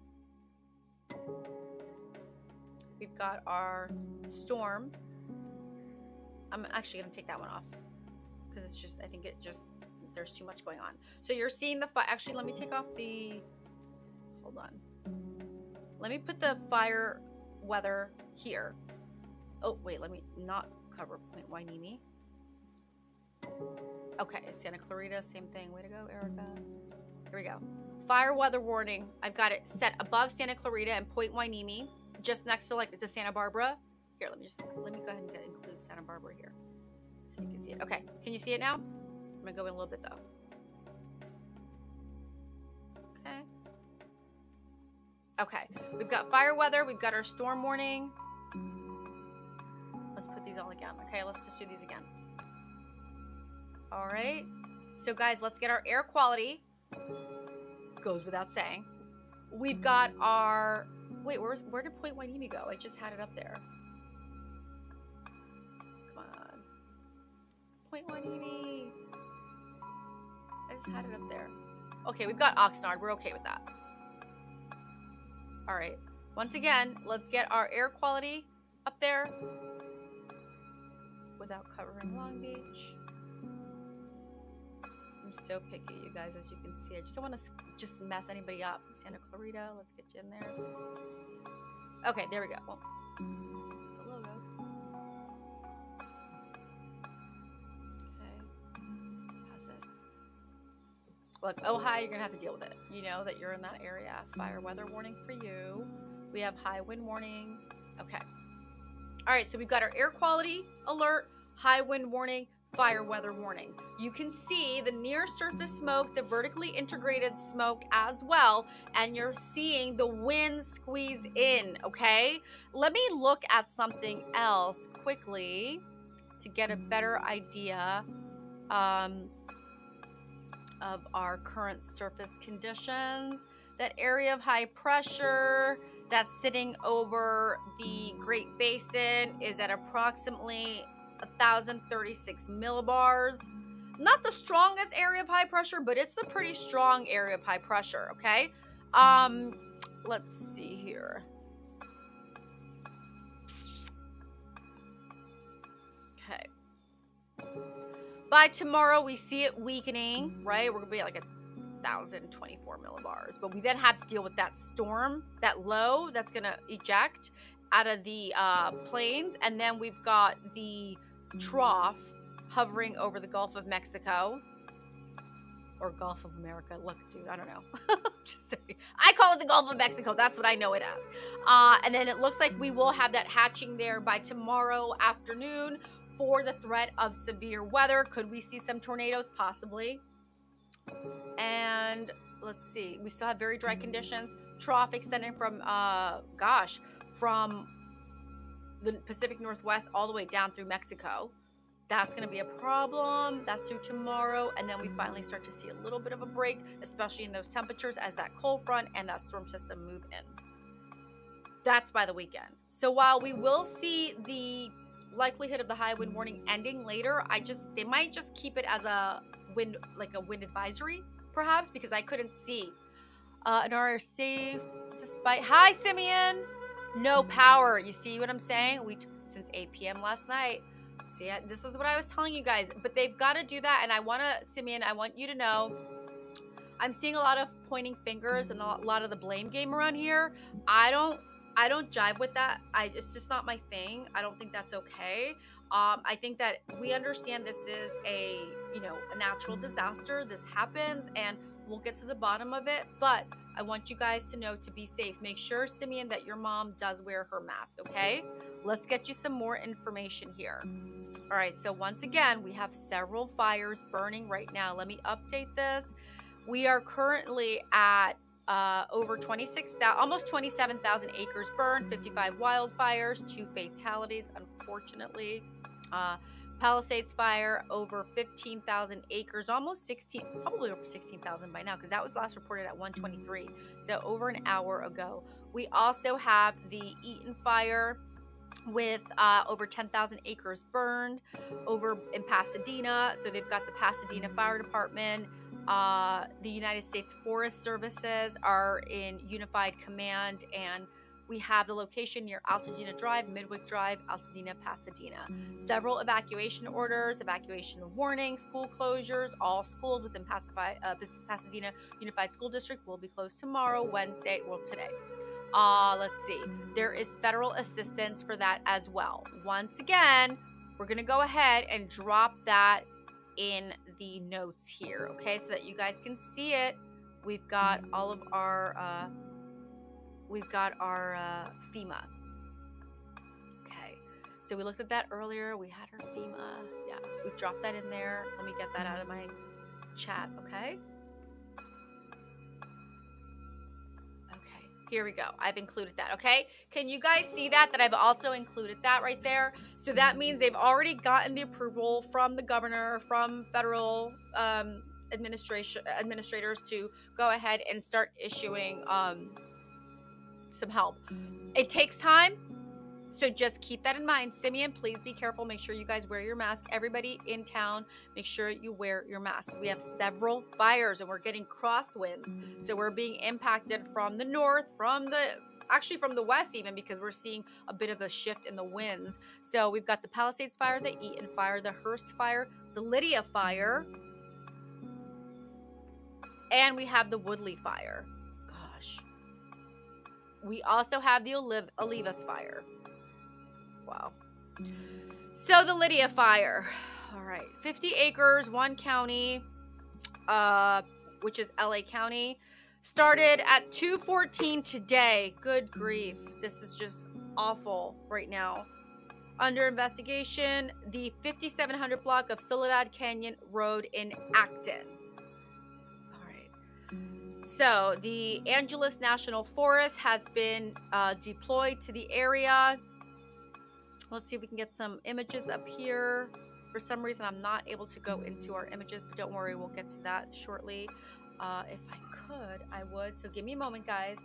We've got our storm. I'm actually gonna take that one off, because it's just, I think it just, there's too much going on. So you're seeing the fire. Actually, let me take off the, hold on. Let me put the fire weather here. Oh, wait, let me not cover Point Hueneme. Okay, Santa Clarita, same thing. Way to go, Erica. Here we go. Fire weather warning. I've got it set above Santa Clarita and Point Hueneme, just next to like the Santa Barbara. Here, let me go ahead and include Santa Barbara here, so you can see it. Okay, can you see it now? I'm gonna go in a little bit though. Okay. Okay, we've got fire weather, we've got our storm warning. Let's put these all again. Okay, let's just do these again. All right, so guys, let's get our air quality. Goes without saying. We've got our, wait, where did Point Hueneme go? I just had it up there. Come on. Point Hueneme. I just had it up there. Okay, we've got Oxnard. We're okay with that. All right. Once again, let's get our air quality up there without covering Long Beach. I'm so picky, you guys, as you can see. I just don't want to just mess anybody up. Santa Clarita, let's get you in there. Okay, there we go. Well, the logo. Okay. How's this? Look, Ojai, you're gonna have to deal with it. You know that you're in that area. Fire weather warning for you. We have high wind warning. Okay. All right, so we've got our air quality alert, high wind warning, fire weather warning. You can see the near surface smoke, the vertically integrated smoke as well, and you're seeing the wind squeeze in, okay? Let me look at something else quickly to get a better idea of our current surface conditions. That area of high pressure that's sitting over the Great Basin is at approximately 1,036 millibars. Not the strongest area of high pressure, but it's a pretty strong area of high pressure, okay? Let's see here. Okay. By tomorrow, we see it weakening, right? We're gonna be at like 1,024 millibars, but we then have to deal with that storm, that low that's gonna eject out of the plains, and then we've got the trough hovering over the Gulf of Mexico or Gulf of America. Look, dude, I don't know. Just saying. I call it the Gulf of Mexico. That's what I know it as. And then it looks like we will have that hatching there by tomorrow afternoon for the threat of severe weather. Could we see some tornadoes? Possibly. And let's see. We still have very dry conditions. Trough extending from, from the Pacific Northwest all the way down through Mexico. That's going to be a problem. That's through tomorrow. And then we finally start to see a little bit of a break, especially in those temperatures as that cold front and that storm system move in. That's by the weekend. So while we will see the likelihood of the high wind warning ending later, they might just keep it as a wind, like a wind advisory, perhaps, because I couldn't see. And are safe despite, hi Simeon, no power. You see what I'm saying? Since 8 p.m. last night. See, this is what I was telling you guys, but they've got to do that. And Simeon, I want you to know, I'm seeing a lot of pointing fingers and a lot of the blame game around here. I don't jive with that. It's just not my thing. I don't think that's okay. I think that we understand this is a natural disaster. This happens and we'll get to the bottom of it. But I want you guys to know to be safe. Make sure, Simeon, that your mom does wear her mask, okay? Let's get you some more information here. All right, so once again, we have several fires burning right now. Let me update this. We are currently at over 26,000, almost 27,000 acres burned, 55 wildfires, 2 fatalities, unfortunately. Palisades fire, over 15,000 acres, almost 16, probably over 16,000 by now, because that was last reported at 1:23, so over an hour ago. We also have the Eaton fire with over 10,000 acres burned over in Pasadena. So they've got the Pasadena Fire Department. The United States Forest Services are in unified command, and we have the location near Altadena Drive, Midwick Drive, Altadena, Pasadena. Several evacuation orders, evacuation warnings, school closures. All schools within Pasadena Unified School District will be closed tomorrow, Wednesday, well, today. Let's see. There is federal assistance for that as well. Once again, we're going to go ahead and drop that in the notes here, okay, so that you guys can see it. We've got all of our FEMA. Okay, so we looked at that earlier. We had our FEMA. Yeah, we've dropped that in there. Let me get that out of my chat, okay? Okay, here we go. I've included that, okay? Can you guys see that I've also included that right there? So that means they've already gotten the approval from the governor, from federal administrators to go ahead and start issuing some help. It takes time, so just keep that in mind. Simeon, please be careful. Make sure you guys wear your mask. Everybody in town, make sure you wear your mask. We have several fires and we're getting crosswinds, so we're being impacted from the north, from the west even, because we're seeing a bit of a shift in the winds. So we've got the Palisades fire, the Eaton fire, the Hearst fire, the Lydia fire, and we have the Woodley fire. Gosh. We also have the Olivas fire. Wow. So the Lydia fire. All right. 50 acres, 1 county. which is LA County, started at 2:14 today. Good grief. This is just awful right now. Under investigation, the 5700 block of Soledad Canyon Road in Acton. All right. So the Angeles National Forest has been deployed to the area. Let's see if we can get some images up here. For some reason, I'm not able to go into our images, but don't worry, we'll get to that shortly. If I could, I would. So give me a moment, guys.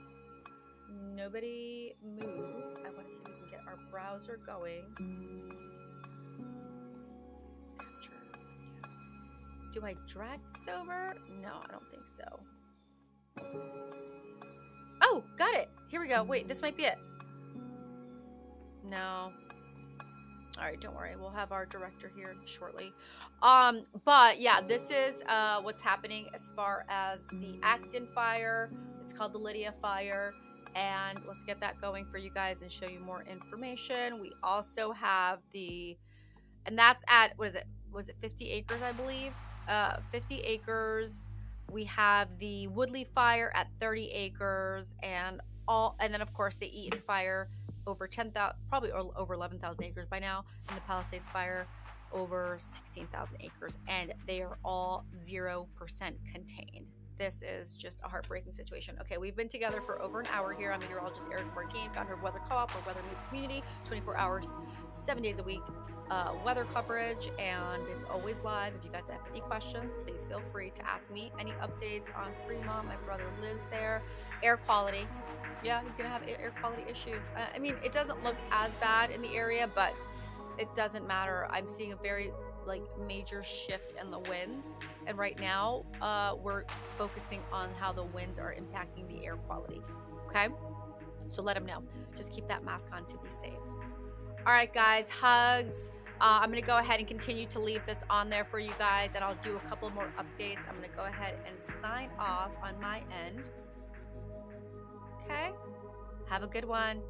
Nobody move. I want to see if we can get our browser going. Capture. Do I drag this over? No, I don't think so. Oh, got it. Here we go. Wait, this might be it. No. All right, don't worry. We'll have our director here shortly. But yeah, this is what's happening as far as the Acton fire. It's called the Lydia fire. And let's get that going for you guys and show you more information. We also have and that's at, what is it? Was it 50 acres, I believe? 50 acres. We have the Woodley fire at 30 acres and then of course the Eaton fire over 10,000, probably over 11,000 acres by now. And the Palisades fire over 16,000 acres. And they are all 0% contained. This is just a heartbreaking situation. Okay, we've been together for over an hour here. I'm meteorologist Erica Martin, founder of Weather Co-op, where weather meets community, 24 hours, 7 days a week, weather coverage, and it's always live. If you guys have any questions, please feel free to ask me. Any updates on Fremont? My brother lives there. Air quality. Yeah, he's gonna have air quality issues. I mean, it doesn't look as bad in the area, but it doesn't matter. I'm seeing a very major shift in the winds, and right now we're focusing on how the winds are impacting the air quality. Okay, so let them know. Just keep that mask on to be safe. All right, guys, hugs. I'm gonna go ahead and continue to leave this on there for you guys, and I'll do a couple more updates. I'm gonna go ahead and sign off on my end. Okay, have a good one.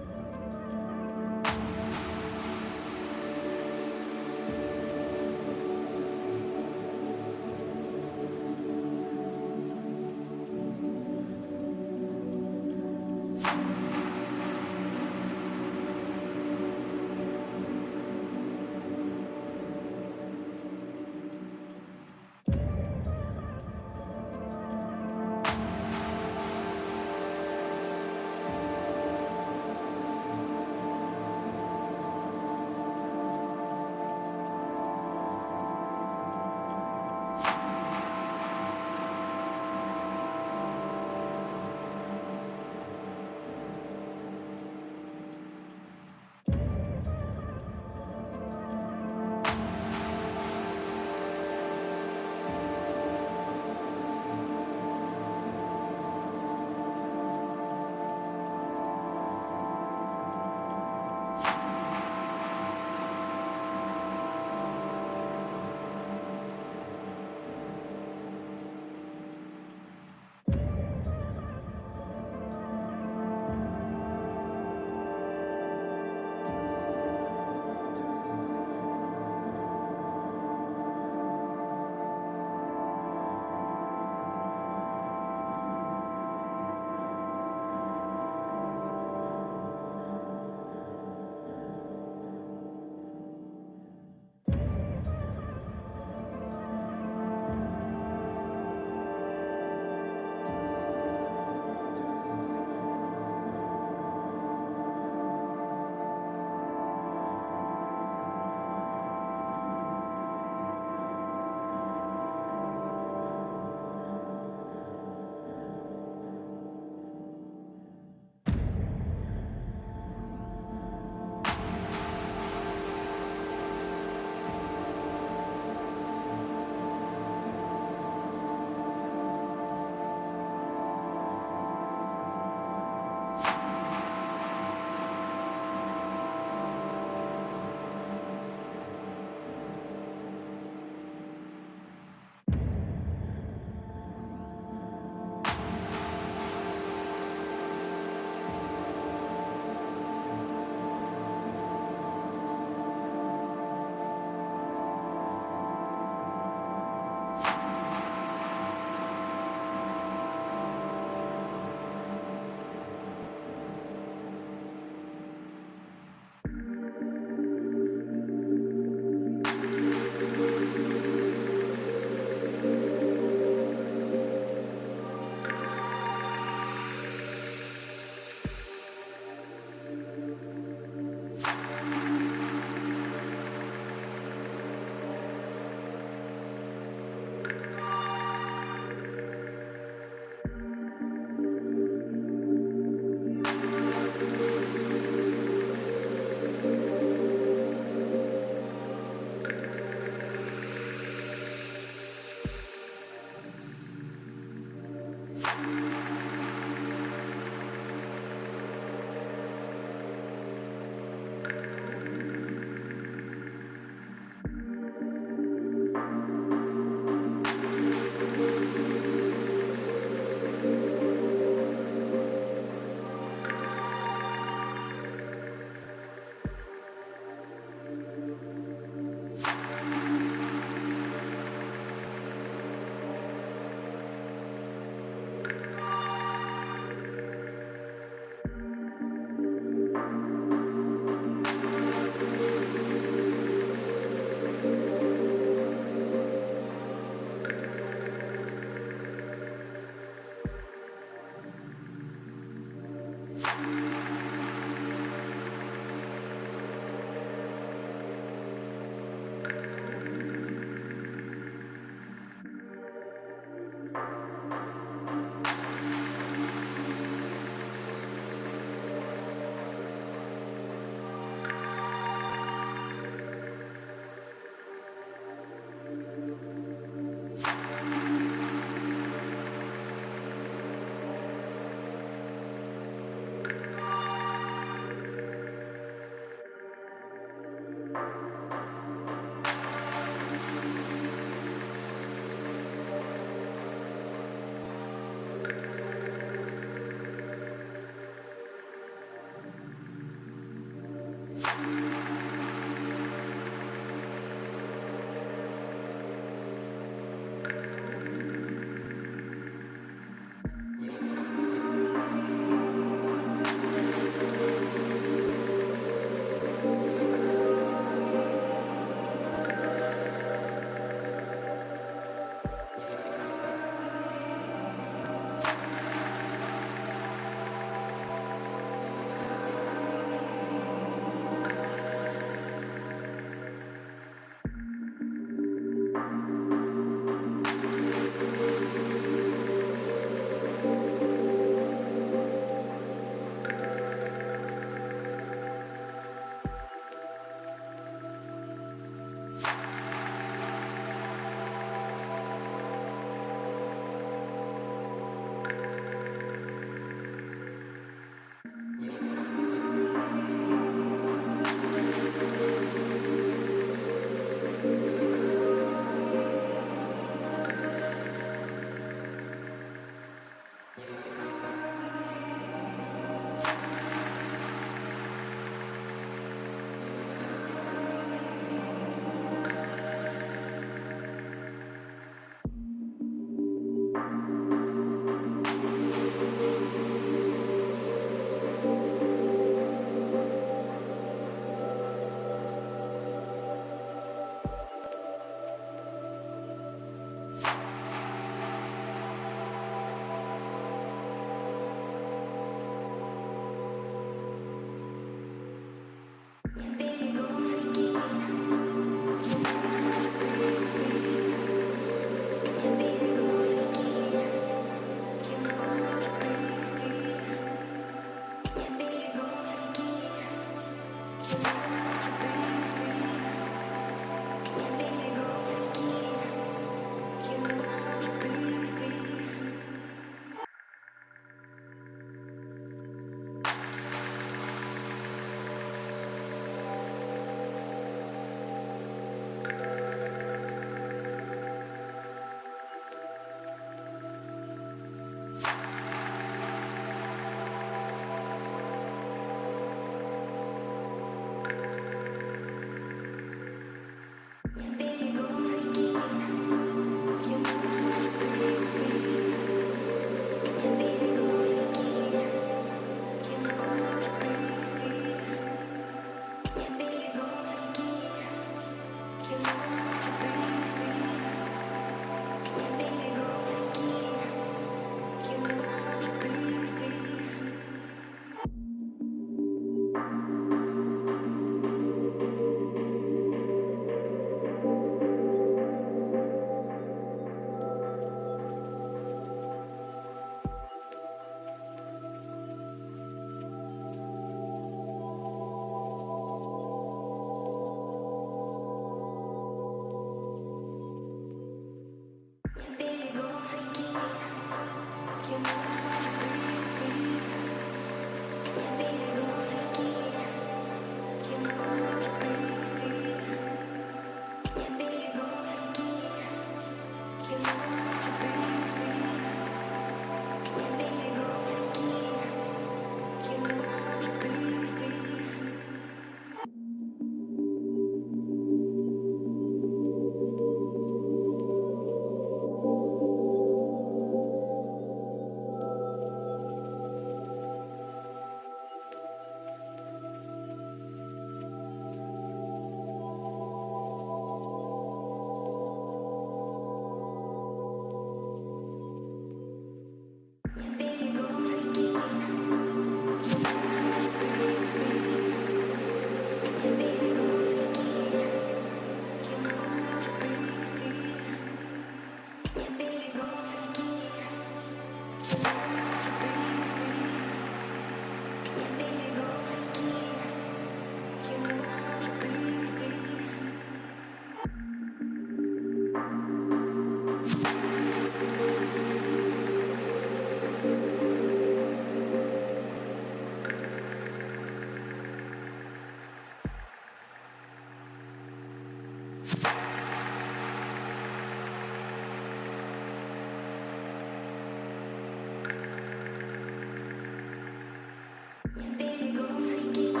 You